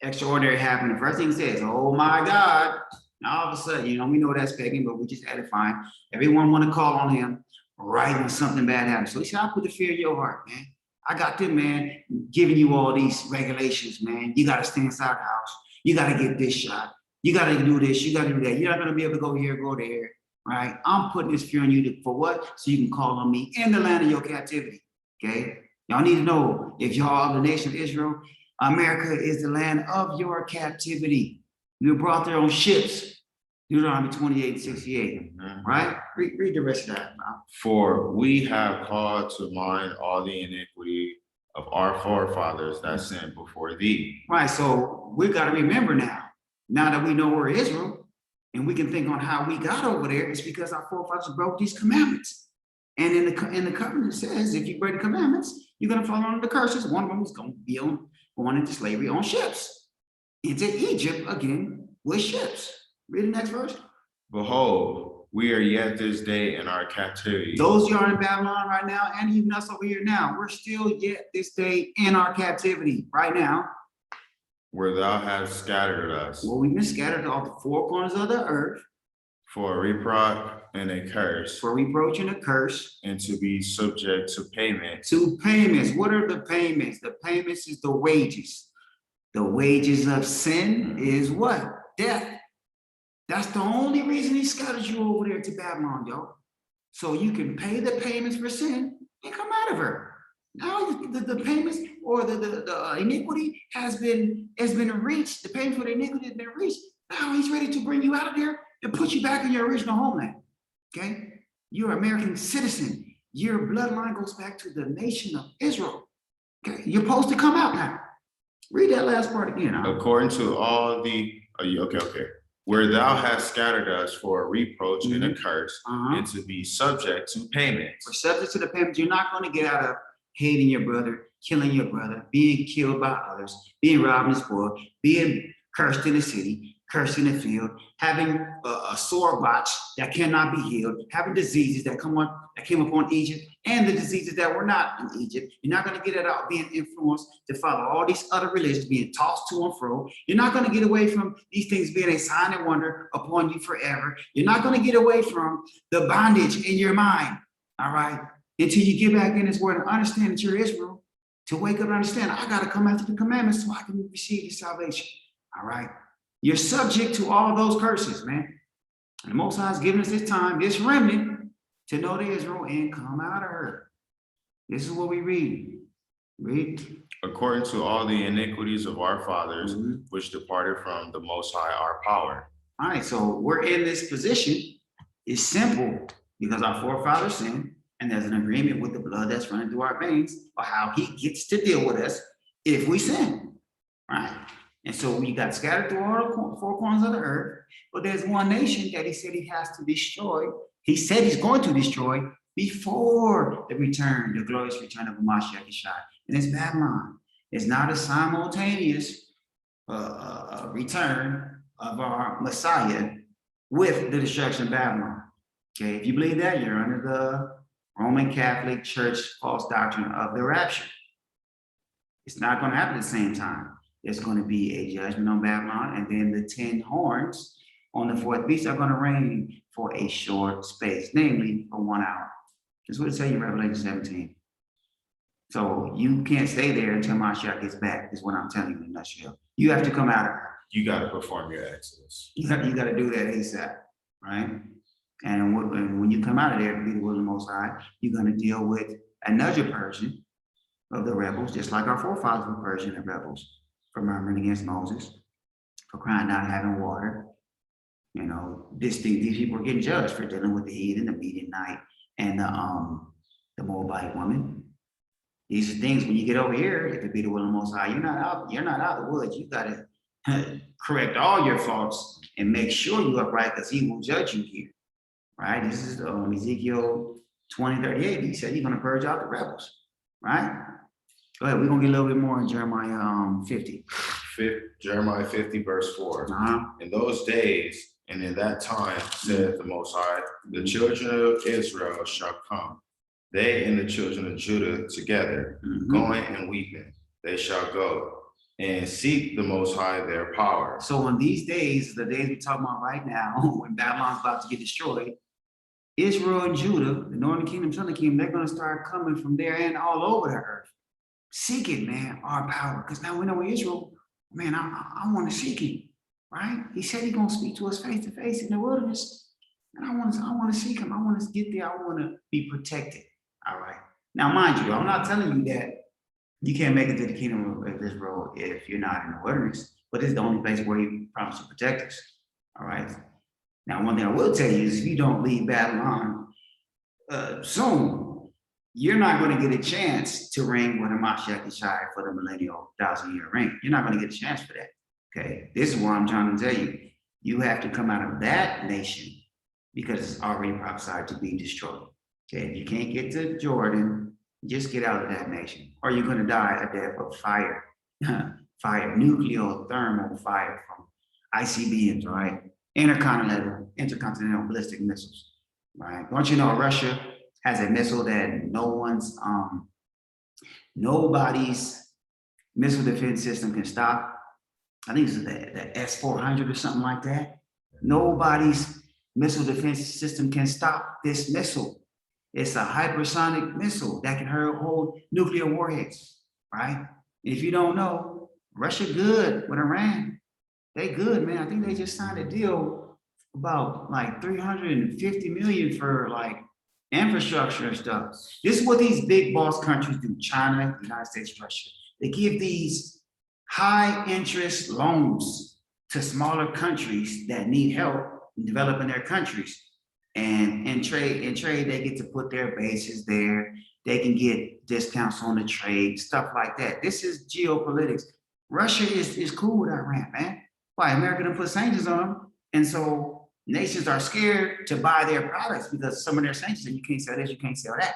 extraordinary happens, the first thing it says, oh my God. Now all of a sudden, you know, we know that's pagan, but we just edifying. Everyone want to call on him right when something bad happens. So he said, I'll put the fear in your heart, man. I got them, man, giving you all these regulations, man. You got to stay inside the house. You got to get this shot. You got to do this. You got to do that. You're not going to be able to go here, go there, right? I'm putting this fear on you for what? So you can call on me in the land of your captivity, okay? Y'all need to know, if y'all of the nation of Israel, America is the land of your captivity. You were brought there on ships. Deuteronomy 28:68, right? Read the rest of that. For we have called to mind all the iniquity of our forefathers that sinned before thee. Right, so we got to remember now that we know we're Israel, and we can think on how we got over there, it's because our forefathers broke these commandments. And in the covenant it says, if you break the commandments, you're going to fall under the curses. One of them is going to be going into slavery on ships. Into Egypt again with ships. Read the next verse. Behold, we are yet this day in our captivity. Those you are in Babylon right now, and even us over here now, we're still yet this day in our captivity right now. Where thou hast scattered us. Well, we've been scattered to all the four corners of the earth. For a reproach and a curse. For reproach and a curse. And to be subject to payment. To payments. What are the payments? The payments is the wages. The wages of sin is what? Death. That's the only reason he scattered you over there to Babylon, yo. So you can pay the payments for sin and come out of her. Now the payments or the iniquity has been reached. The payment for the iniquity has been reached. Now he's ready to bring you out of there and put you back in your original homeland. Okay? You're an American citizen. Your bloodline goes back to the nation of Israel. Okay? You're supposed to come out now. Read that last part again. According to all the, okay. Where thou hast scattered us for a reproach and a curse, and to be subject to payment. We're subject to the payment. You're not going to get out of hating your brother, killing your brother, being killed by others, being robbed and spoiled, being cursed in the city, cursed in the field, having a sore botch that cannot be healed, having diseases that came upon Egypt, and the diseases that were not in Egypt. You're not going to get it out being influenced to follow all these other religions, being tossed to and fro. You're not going to get away from these things being a sign and wonder upon you forever. You're not going to get away from the bondage in your mind, all right? Until you get back in this word and understand that you're Israel, to wake up and understand, I got to come after the commandments so I can receive the salvation, all right? You're subject to all those curses, man. And the Most High has given us this time, this remnant, to know the Israel and come out of her. This is what we read. Read. According to all the iniquities of our fathers, which departed from the Most High, our power. All right, so we're in this position. It's simple because our forefathers sinned, and there's an agreement with the blood that's running through our veins of how he gets to deal with us if we sin, right? And so we got scattered through all the four corners of the earth, but there's one nation that he said he has to destroy. He said he's going to destroy before the glorious return of Mashiach Yeshua, and it's Babylon. It's not a simultaneous return of our Messiah with the destruction of Babylon. Okay, if you believe that, you're under the Roman Catholic Church false doctrine of the rapture. It's not going to happen at the same time. There's going to be a judgment on Babylon, and then the 10 horns on the fourth beast are going to reign for a short space, namely for 1 hour. That's what it says in Revelation 17. So you can't stay there until Mashiach gets back, is what I'm telling you in a nutshell. You have to come out of her. You got to perform your exodus. You got to do that ASAP, right? And when you come out of there to be the will of the Most High, you're going to deal with another Persian of the rebels, just like our forefathers were Persian and rebels, for murmuring against Moses, for crying out having water. You know, these people are getting judged for dealing with the heathen, the Midianite, and the Moabite woman. These are things when you get over here, if it be the will of the Most High, you're not out of the woods. You got to correct all your faults and make sure you're upright, because he will judge you here. Right? This is Ezekiel 20:38. He said he's going to purge out the rebels. Right? Go ahead. We're going to get a little bit more in Jeremiah 50. Jeremiah 50, verse 4. In those days and in that time, saith the Most High, the children of Israel shall come, they and the children of Judah together, going and weeping. They shall go and seek the Most High their power. So in these days, the days we're talking about right now, when Babylon's about to get destroyed, Israel and Judah, the northern kingdom, southern kingdom, they're going to start coming from there and all over the earth, seeking, man, our power. Because now we know Israel, man, I want to seek him, right? He said he's going to speak to us face to face in the wilderness. And I want to seek him. I want to get there. I want to be protected. All right. Now, mind you, I'm not telling you that you can't make it to the kingdom of Israel if you're not in the wilderness, but it's the only place where he promised to protect us. All right. Now, one thing I will tell you is if you don't leave Babylon soon, you're not going to get a chance to reign with a Mashiach Yeshua for the millennial 1,000-year reign. You're not going to get a chance for that. Okay. This is what I'm trying to tell you. You have to come out of that nation because it's already prophesied to be destroyed. Okay. If you can't get to Jordan, just get out of that nation, or you're going to die a death of fire, nuclear thermal fire from ICBMs, right? Intercontinental ballistic missiles, right? Don't you know Russia has a missile that nobody's missile defense system can stop? I think it's the S-400 or something like that. Nobody's missile defense system can stop this missile. It's a hypersonic missile that can hold nuclear warheads, right? If you don't know, Russia good with Iran. They good, man. I think they just signed a deal about like 350 million for like infrastructure and stuff. This is what these big boss countries do. China, United States, Russia. They give these high interest loans to smaller countries that need help in developing their countries. And in trade, they get to put their bases there. They can get discounts on the trade, stuff like that. This is geopolitics. Russia is cool with Iran, man. Why? America done put sanctions on them. And so nations are scared to buy their products because some of their sanctions, and you can't sell this, you can't sell that.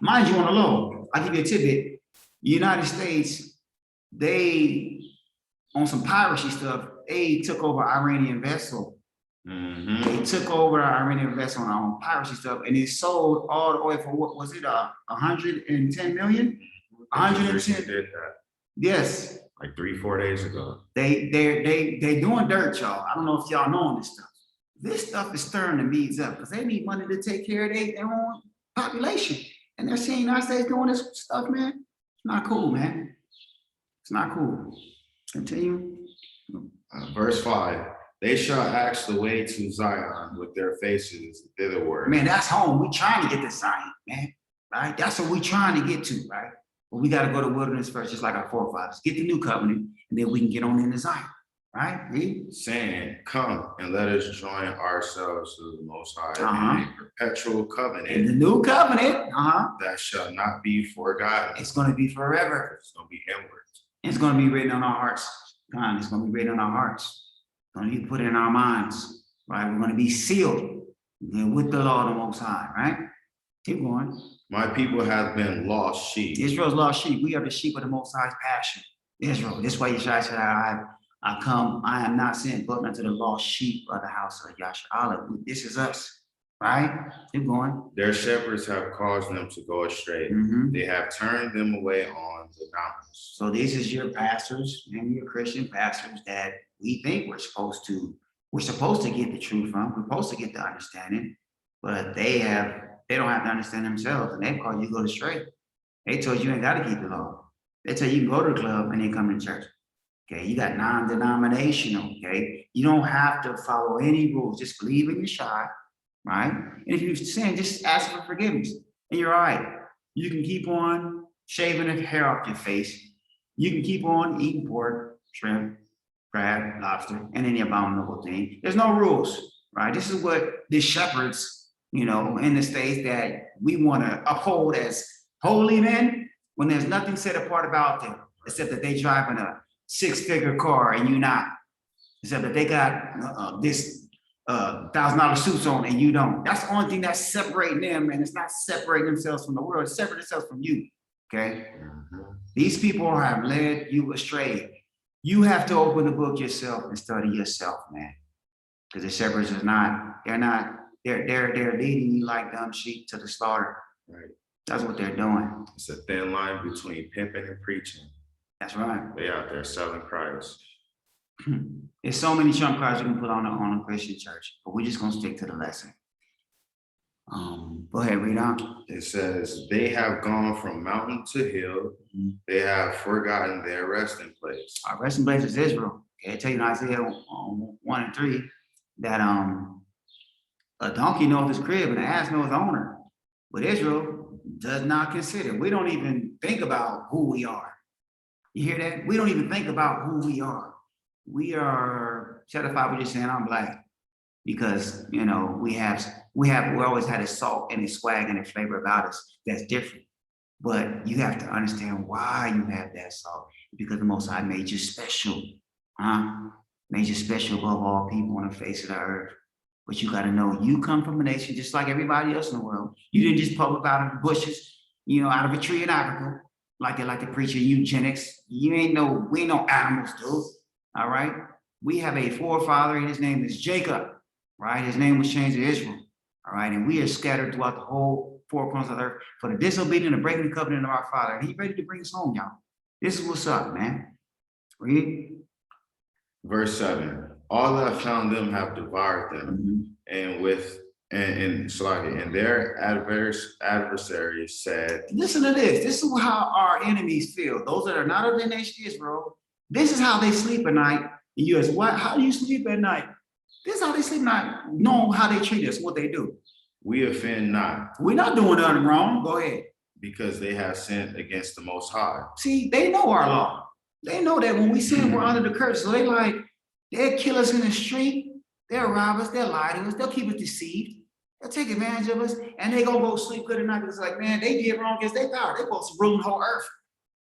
Mind you, on the low, I'll give you a tidbit. United States, they, on some piracy stuff, they took over Iranian vessel. Mhm. They took over our Iranian vessel on piracy stuff, and they sold all the oil for what was it? 110 million? 110. Did that Yes, like 3-4 days ago. they doing dirt, y'all. I don't know if y'all knowing this stuff. This stuff is stirring the Medes up because they need money to take care of their own population, and they're seeing United States doing this stuff, man. It's not cool, man. It's not cool. Continue. Verse 5. They shall ask the way to Zion with their faces thitherward. Man, that's home. We trying to get to Zion, man. Right? That's what we trying to get to, right? But we got to go to wilderness first, just like our forefathers. Get the new covenant, and then we can get on into Zion. Right? Read. Saying, come and let us join ourselves to the Most High in a perpetual In covenant the new covenant, that shall not be forgotten. it's going to be forever. It's going to be inward. It's going to be written on our hearts. God, it's going to be written on our hearts. It's going to be put in our minds. Right? We're going to be sealed with the law of the Most High. Right? Keep going. My people have been lost sheep. Israel's lost sheep. We are the sheep of the Most High's passion. Israel. This way Yeshua said, I come, I am not sent but unto the lost sheep of the house of Yasharahla. This is us, right? Keep going. Their shepherds have caused them to go astray. They have turned them away on the mountains. So this is your pastors and your Christian pastors that we think we're supposed to get the truth from. We're supposed to get the understanding, but they don't have to understand themselves, and they've called you go astray. They told you ain't got to keep the law. They tell you can go to the club and then come to church. Okay, you got non-denominational, okay? You don't have to follow any rules, just believe in Yeshua, right? And if you sin, just ask for forgiveness, and you're all right. You can keep on shaving the hair off your face. You can keep on eating pork, shrimp, crab, lobster, and any abominable thing. There's no rules, right? This is what the shepherds, in the States that we want to uphold as holy men, when there's nothing set apart about them, except that they drive in a 6-figure car and you not. Except that they got this $1,000 suits on and you don't. That's the only thing that's separating them, and it's not separating themselves from the world, it's separating themselves from you. Okay? These people have led you astray. You have to open the book yourself and study yourself, man. Because the shepherds they're leading you like dumb sheep to the slaughter. Right. That's what they're doing. It's a thin line between pimping and preaching. That's right. They out there selling Christ. There's so many trump cards you can put on a Christian church, but we're just gonna stick to the lesson. Go ahead, read on. It says, they have gone from mountain to hill. They have forgotten their resting place. Our resting place is Israel. Okay, I tell you in Isaiah 1 and 3 that a donkey knows his crib and an ass knows his owner, but Israel does not consider. We don't even think about who we are. You hear that? We don't even think about who we are. We are certified. We're just saying I'm black because we always had a salt and a swag and a flavor about us that's different. But you have to understand why you have that salt, because the Most High made you special, made you special above all people on the face of the earth. But you got to know you come from a nation just like everybody else in the world. You didn't just pop up out of the bushes, out of a tree in Africa, like they like to preach eugenics. We ain't no animals, dude. All right. We have a forefather, and his name is Jacob. Right. His name was changed to Israel. All right. And we are scattered throughout the whole 4 corners of the earth for the disobedient and breaking the covenant of our Father. And he's ready to bring us home, y'all. This is what's up, man. Read. Verse 7. All that found them have devoured them, and their adversaries said, listen to this. This is how our enemies feel. Those that are not of the nation of Israel, this is how they sleep at night. And you ask, what? How do you sleep at night? This is how they sleep at night. Know how they treat us, what they do. We offend not. We're not doing nothing wrong. Go ahead. Because they have sinned against the Most High. See, they know our law. They know that when we sin, we're under the curse. So they'll kill us in the street. They'll rob us. They'll lie to us. They'll keep us deceived. They'll take advantage of us. And they gonna go sleep good at night because man, they did wrong against their power. They're supposed to rule the whole earth.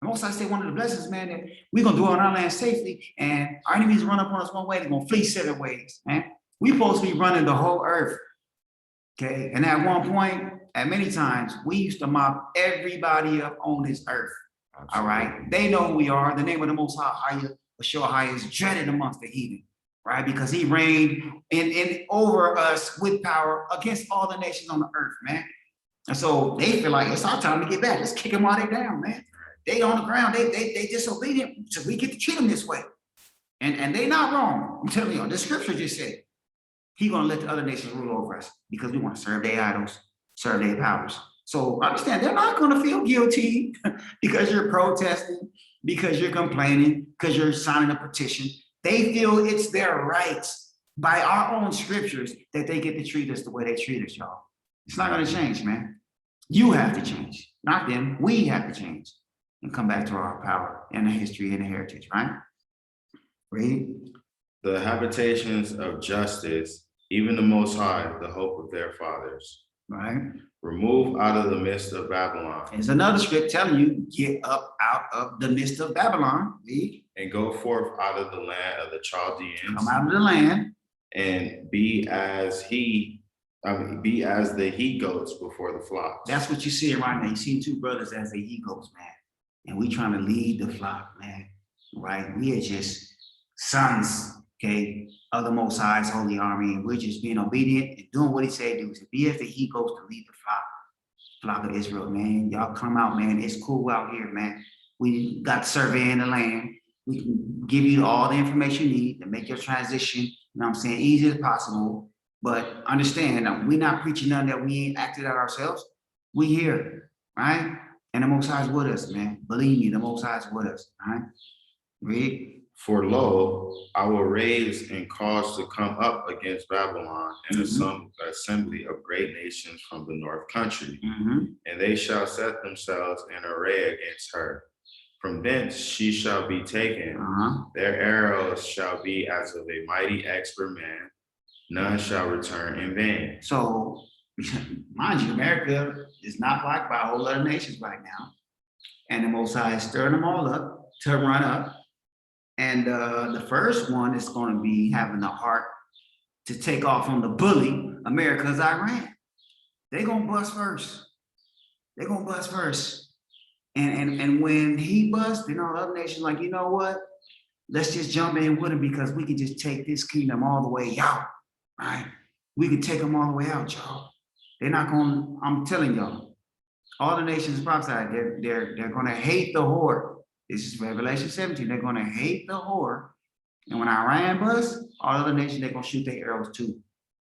And most I say one of the blessings, man, that we're gonna dwell in our land safely, and our enemies run up on us one way, they're gonna flee 7 ways, man. We're supposed to be running the whole earth. Okay, and at one point, at many times, we used to mop everybody up on this earth. All right, they know who we are. The name of the Most High, High is dreaded amongst the heathen, right? Because he reigned in over us with power against all the nations on the earth, man. And so they feel like it's our time to get back. Let's kick them while they're down, man. They on the ground, they disobedient, so we get to treat them this way. And they not wrong. I'm telling you, the scripture just said, he's gonna let the other nations rule over us because we want to serve their idols, serve their powers. So understand, they're not gonna feel guilty because you're protesting, because you're complaining, because you're signing a petition. They feel it's their rights by our own scriptures that they get to treat us the way they treat us, y'all. It's not gonna change, man. You have to change, not them. We have to change and come back to our power and the history and the heritage, right? Read. The habitations of justice, even the Most High, the hope of their fathers. Right. Remove out of the midst of Babylon. There's another script telling you, get up out of the midst of Babylon. Read. And go forth out of the land of the Chaldeans. Come out of the land. And be as the he goats before the flocks. That's what you see right now. You see two brothers as the he goats, man. And we trying to lead the flock, man. Right? We are just sons, okay, of the Most High's holy army, and we're just being obedient and doing what he said do. To be as the he goes to lead the flock of Israel, man. Y'all come out, man. It's cool out here, man. We got surveying the land. We can give you all the information you need to make your transition, you know what I'm saying, easy as possible. But understand, we're not preaching nothing that we ain't acted out ourselves. We here, right? And the Most High's with us, man. Believe me, the Most High's with us, right? Read. For lo, I will raise and cause to come up against Babylon an assembly of great nations from the north country, and they shall set themselves in array against her. From thence she shall be taken. Their arrows shall be as of a mighty expert man. None shall return in vain. So, mind you, America is not blocked by a whole lot of nations right now. And the Most High is stirring them all up to run up. And the first one is going to be having the heart to take off on the bully, America's Iran. They're going to bust first. They're going to bust first. And when he busts, then all the other nations like, you know what? Let's just jump in with him because we can just take this kingdom all the way out, right? We can take them all the way out, y'all. They're not going to, I'm telling y'all, all the nations prophesied, they're going to hate the whore. This is Revelation 17. They're going to hate the whore. And when Iran busts, all other nations, they're going to shoot their arrows too.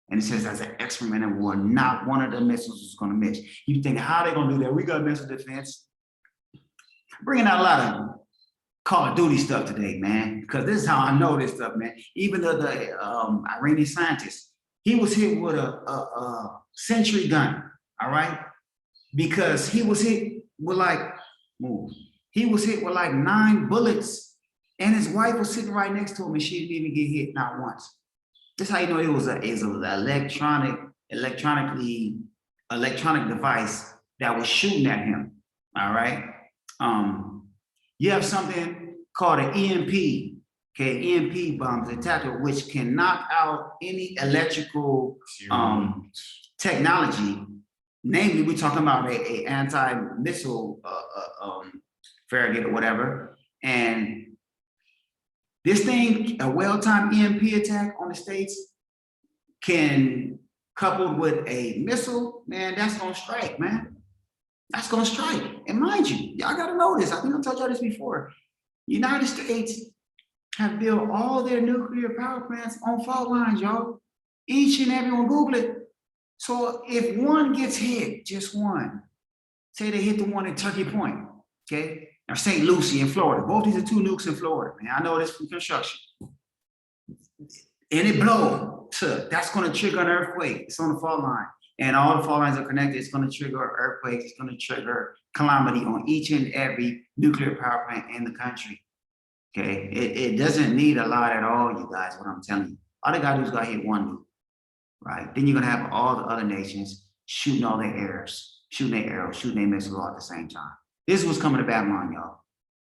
And it says, as an excrement of war, not one of the missiles is going to miss. You think, how are they going to do that? We got missile defense. Bringing out a lot of Call of Duty stuff today, man, because this is how I know this stuff, man. Even the Iranian scientist, he was hit with a sentry gun, all right? Because he was hit with He was hit with like 9 bullets, and his wife was sitting right next to him, and she didn't even get hit, not once. This is how you know it was an electronic device that was shooting at him. All right. You have something called an EMP. Okay, EMP bombs attacker, which can knock out any electrical technology. Namely, we're talking about a anti-missile Farragut or whatever. And this thing, a well-timed EMP attack on the States can, coupled with a missile, man, that's gonna strike, man. That's gonna strike. And mind you, y'all gotta know this. I think I told y'all this before. United States have built all their nuclear power plants on fault lines, y'all. Each and every one, Google it. So if one gets hit, just one, say they hit the one in Turkey Point, okay? Or St. Lucie in Florida. Both these are 2 nukes in Florida, man. I know this from construction. And it blows, that's gonna trigger an earthquake. It's on the fault line. And all the fault lines are connected. It's gonna trigger earthquakes. It's gonna trigger calamity on each and every nuclear power plant in the country. Okay, it doesn't need a lot at all, you guys, what I'm telling you. All they gotta do is gotta hit 1 nuke, right? Then you're gonna have all the other nations shooting all their arrows, shooting their missiles all at the same time. This is what's coming to Babylon, y'all.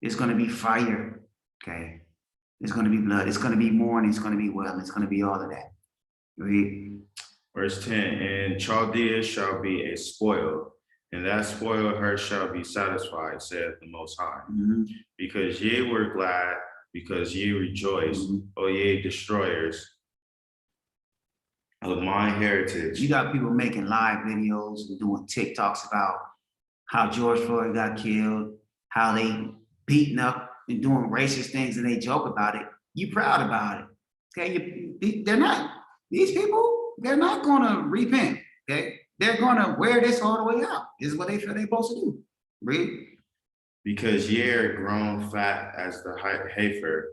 It's gonna be fire, okay? It's gonna be blood, it's gonna be mourning, it's gonna be well, it's gonna be all of that. Read. Verse 10, and Chaldea shall be a spoil, and that spoil her shall be satisfied, saith the Most High. Because ye were glad, because ye rejoiced, O ye destroyers of my heritage. You got people making live videos and doing TikToks about how George Floyd got killed, how they beating up and doing racist things, and they joke about it. You proud about it, okay? They're not, these people, they're not gonna repent, okay? They're gonna wear this all the way out. This is what they feel they're supposed to do. Read. Because ye are grown fat as the heifer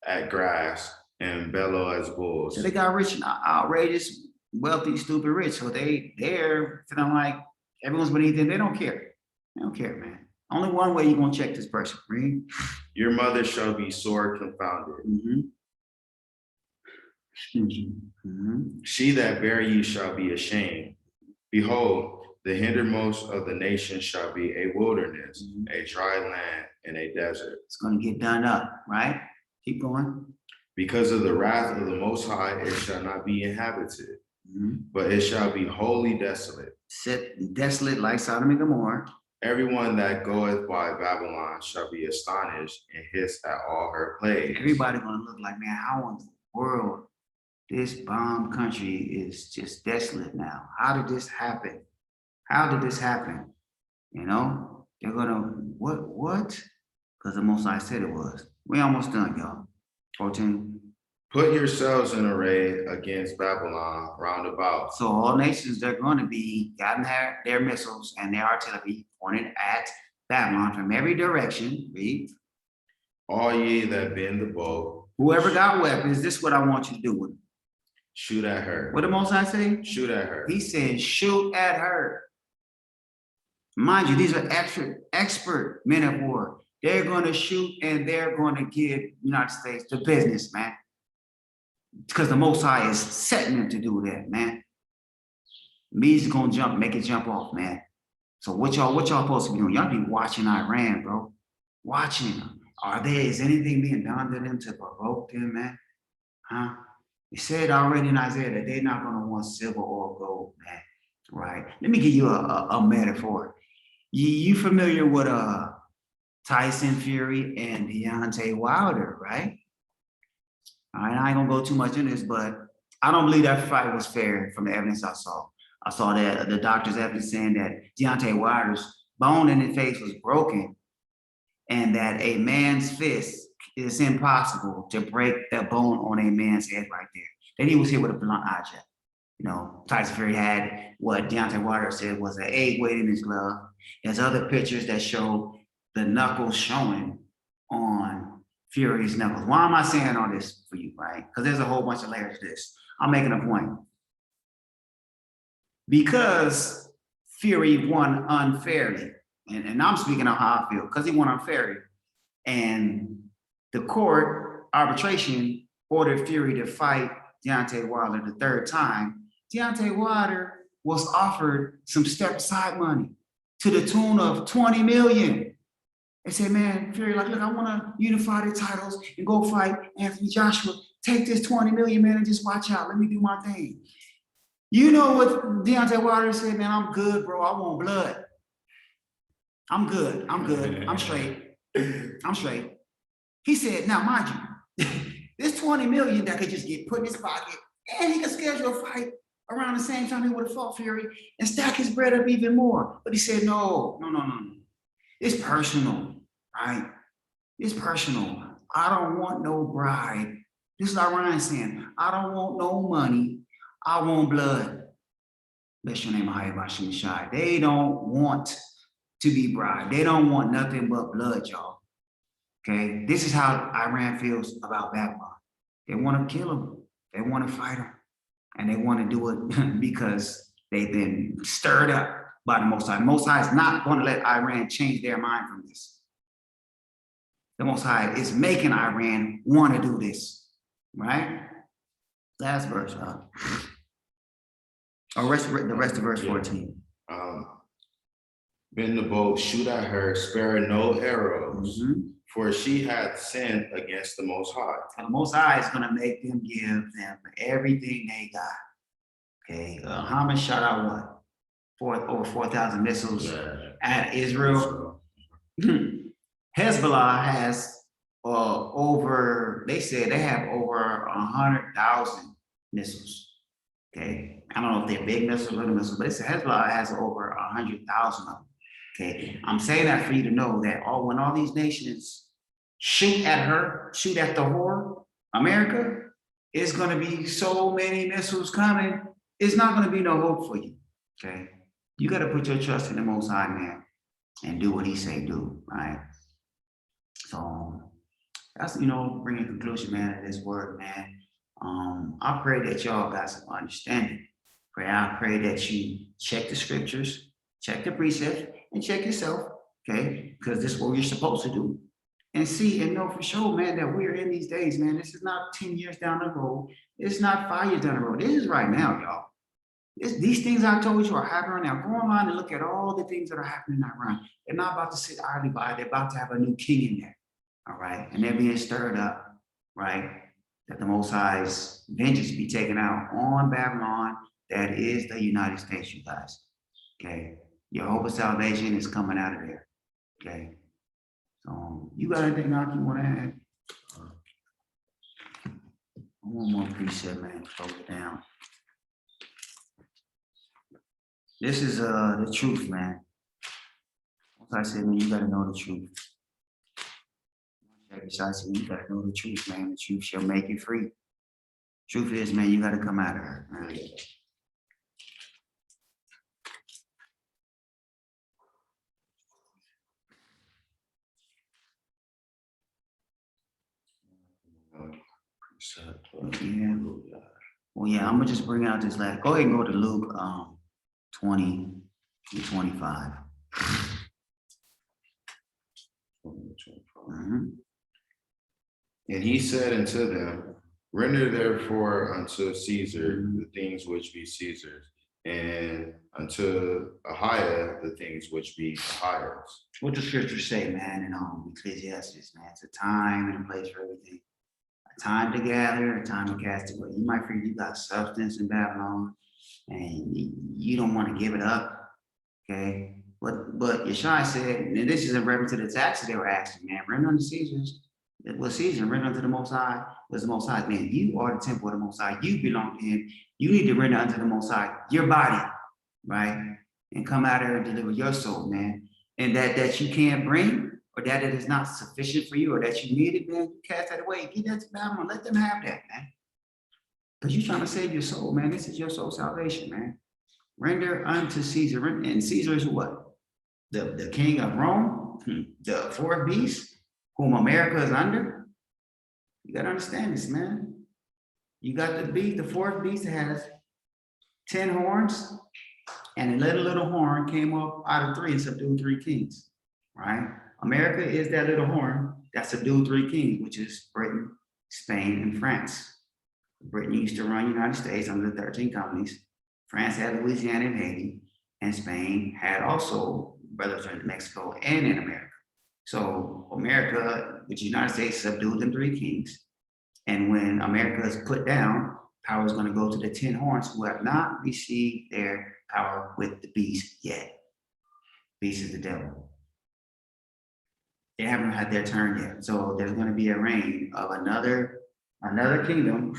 at grass, and bellow as bulls. So they got rich and outrageous, wealthy, stupid rich. So they're feeling like everyone's beneath them. They don't care. They don't care, man. Only one way you're gonna check this person. Read. Your mother shall be sore confounded. She that bare you shall be ashamed. Behold, the hindermost of the nations shall be a wilderness, a dry land, and a desert. It's gonna get done up, right? Keep going. Because of the wrath of the Most High, it shall not be inhabited, but it shall be wholly desolate. Set desolate like Sodom and Gomorrah. Everyone that goeth by Babylon shall be astonished and hiss at all her plagues. Everybody gonna look like, man, how in the world this bomb country is just desolate now? How did this happen? How did this happen? You know, they're gonna, what? Because the Most High said it was. We almost done, y'all. 14. Put yourselves in array against Babylon round about. So all nations, they're going to be gotten their missiles and their artillery pointed at Babylon from every direction. Read. All ye that bend the bow. Whoever got weapons, this is what I want you to do with them. Shoot at her. What did Most High say? Shoot at her. He said, shoot at her. Mind you, these are expert men of war. They're going to shoot and they're going to give the United States the business, man. Because the Most High is setting them to do that, man. Me's gonna jump, make it jump off, man. So what y'all supposed to be doing? Y'all be watching Iran, bro. Watching them. Is anything being done to them to provoke them, man? Huh? It said already in Isaiah that they're not gonna want silver or gold, man. Right? Let me give you a metaphor. You familiar with Tyson Fury and Deontay Wilder, right? All right, I ain't gonna go too much in this, but I don't believe that fight was fair from the evidence I saw. I saw that the doctor's evidence saying that Deontay Wilder's bone in his face was broken and that a man's fist is impossible to break that bone on a man's head right there. Then he was hit with a blunt object. You know, Tyson Fury had what Deontay Wilder said was an 8 weight in his glove. There's other pictures that show the knuckles showing on Fury's knuckles. Why am I saying all this for you, right? Because there's a whole bunch of layers to this. I'm making a point. Because Fury won unfairly, and I'm speaking of how I feel, because he won unfairly, and the court arbitration ordered Fury to fight Deontay Wilder the 3rd time. Deontay Wilder was offered some step aside money to the tune of 20 million. They said, man, Fury, like, look, I want to unify the titles and go fight Anthony Joshua. Take this 20 million, man, and just watch out. Let me do my thing. You know what Deontay Wilder said, man, I'm good, bro. I want blood. I'm good. I'm good. I'm straight. I'm straight. He said, now, mind you, this 20 million that could just get put in his pocket and he could schedule a fight around the same time he would have fought Fury and stack his bread up even more. But he said, no. It's personal, right? It's personal. I don't want no bribe. This is what Ryan's saying. I don't want no money. I want blood. Bless your name, Hayabashim Shai. They don't want to be bribed. They don't want nothing but blood, y'all. Okay? This is how Iran feels about Babylon. They want to kill them. They want to fight them. And they want to do it because they've been stirred up by the Most High. Most High is not going to let Iran change their mind from this. The Most High is making Iran want to do this, right? Last verse, the rest of verse 14. Bend the bow, shoot at her, spare no arrows, for she hath sinned against the Most High. And the Most High is going to make them give them everything they got. Okay, Hamas shot out what? Over 4,000 missiles Yeah. at Israel. Hezbollah has they said they have over 100,000 missiles. Okay, I don't know if they're big missiles or little missiles, but Hezbollah has over 100,000 of them. Okay, I'm saying that for you to know that when all these nations shoot at the whore, America, it's going to be so many missiles coming. It's not going to be no hope for you. Okay, you got to put your trust in the Most High, man, and do what He say do. Right. So that's bring a conclusion, man, of this word, man. I pray that y'all got some understanding. I pray that you check the scriptures, check the precepts, and check yourself, okay? Because this is what you're supposed to do. And see and know for sure, man, that we're in these days, man. This is not 10 years down the road. It's not 5 years down the road. This is right now, y'all. These things I told you are happening now. Go online and look at all the things that are happening in Iran. They're not about to sit idly by. They're about to have a new king in there. All right. And they're being stirred up, right? That the Most High's vengeance be taken out on Babylon. That is the United States, you guys. Okay. Your hope of salvation is coming out of there. Okay. So you got anything else you want to add? One more precept, man. Close it down. This is the truth, man. Like I said, man, you gotta know the truth. You gotta know the truth, man. The truth shall make you free. Truth is, man, you gotta come out of her. Right? Yeah. Well, yeah, I'm gonna just bring out this last. Go ahead and go to Luke 20 and 25. And he said unto them, render therefore unto Caesar the things which be Caesar's, and unto Ahiah the things which be Ahiah's. What the scriptures say, man, in Ecclesiastes, man. It's a time and a place for everything. A time to gather, a time to cast away. You might figure you got substance in Babylon, and you don't want to give it up, okay? But Yeshua said, and this is in reference to the taxes they were asking, man, render unto Caesar's. It was Caesar, render unto the Most High, was the Most High. Man, you are the temple of the Most High. You belong to Him. You need to render unto the Most High your body, right? And come out there and deliver your soul, man. And that you can't bring, or that it is not sufficient for you, or that you need it, man, you cast that away. Give that to Babylon. Let them have that, man. Because you're trying to save your soul, man. This is your soul salvation, man. Render unto Caesar. And Caesar is what? The king of Rome, the fourth beast, whom America is under. You got to understand this, man. You got the fourth beast that has 10 horns, and a little horn came up out of 3 and subdued 3 kings, right? America is that little horn that subdued 3 kings, which is Britain, Spain, and France. Britain used to run the United States under the 13 colonies. France had Louisiana and Haiti, and Spain had also brothers in Mexico and in America. So America, which the United States subdued them 3 kings. And when America is put down, power is going to go to the 10 horns who have not received their power with the beast yet. Beast is the devil. They haven't had their turn yet. So there's going to be a reign of another kingdom,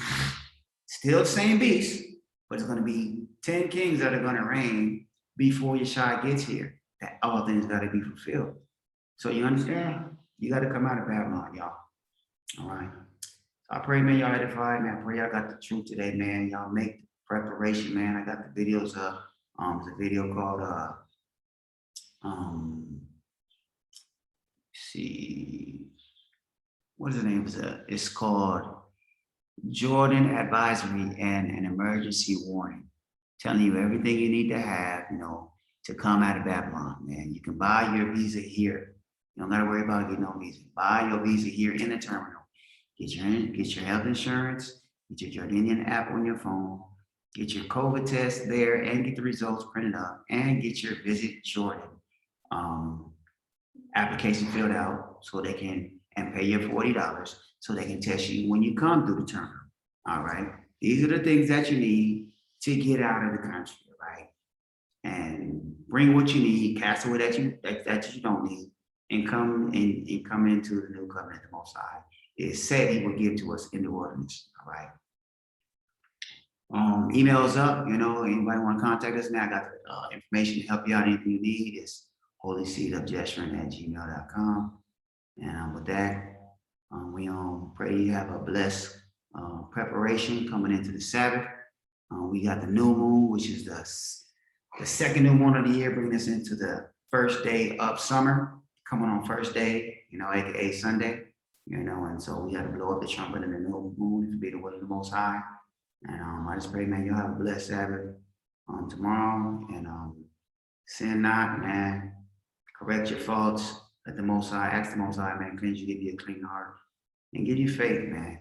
still the same beast, but it's going to be 10 kings that are going to reign before Yeshua gets here. That all things got to be fulfilled. So you understand? You got to come out of Babylon, y'all. All right. I pray, man, y'all edified, man. I pray y'all got the truth today, man. Y'all make the preparation, man. I got the videos up. There's a video called what is the name of it? It's called Jordan Advisory and an Emergency Warning. Telling you everything you need to have, to come out of Babylon, man. You can buy your visa here. You don't got to worry about getting no visa. Buy your visa here in the terminal. Get your health insurance. Get your Jordanian app on your phone. Get your COVID test there and get the results printed up. And get your Visit Jordan application filled out so they can, and pay your $40 so they can test you when you come through the terminal. All right. These are the things that you need to get out of the country, right? And bring what you need, cast away that you don't need, and come into the new covenant of the Most High. It said He will give to us in the wilderness. All right. Emails up. Anybody want to contact us? Now I got the information to help you out. Anything you need is holyseedofjeshurun@gmail.com. And with that, we pray you have a blessed preparation coming into the Sabbath. We got the new moon, which is the second new moon of the year, bringing us into the first day of summer, coming on first day, aka Sunday, and so we got to blow up the trumpet in the new moon to be the will of the Most High. And I just pray, man, you'll have a blessed Sabbath tomorrow, and sin not, man, correct your faults, let the Most High, ask the Most High, man, cleanse you, give you a clean heart, and give you faith, man.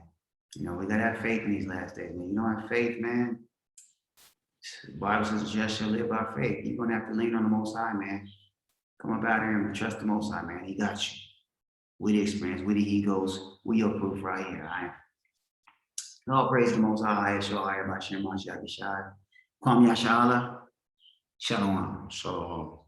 We gotta have faith in these last days, man. You don't have faith, man. The Bible says, just shall live by faith. You're gonna have to lean on the Most High, man. Come up out here and trust the Most High, man. He got you. With the experience, with the egos, we your proof right here. All right. All praise the Most High. Shalom. Kwam Yashala. Shalom. So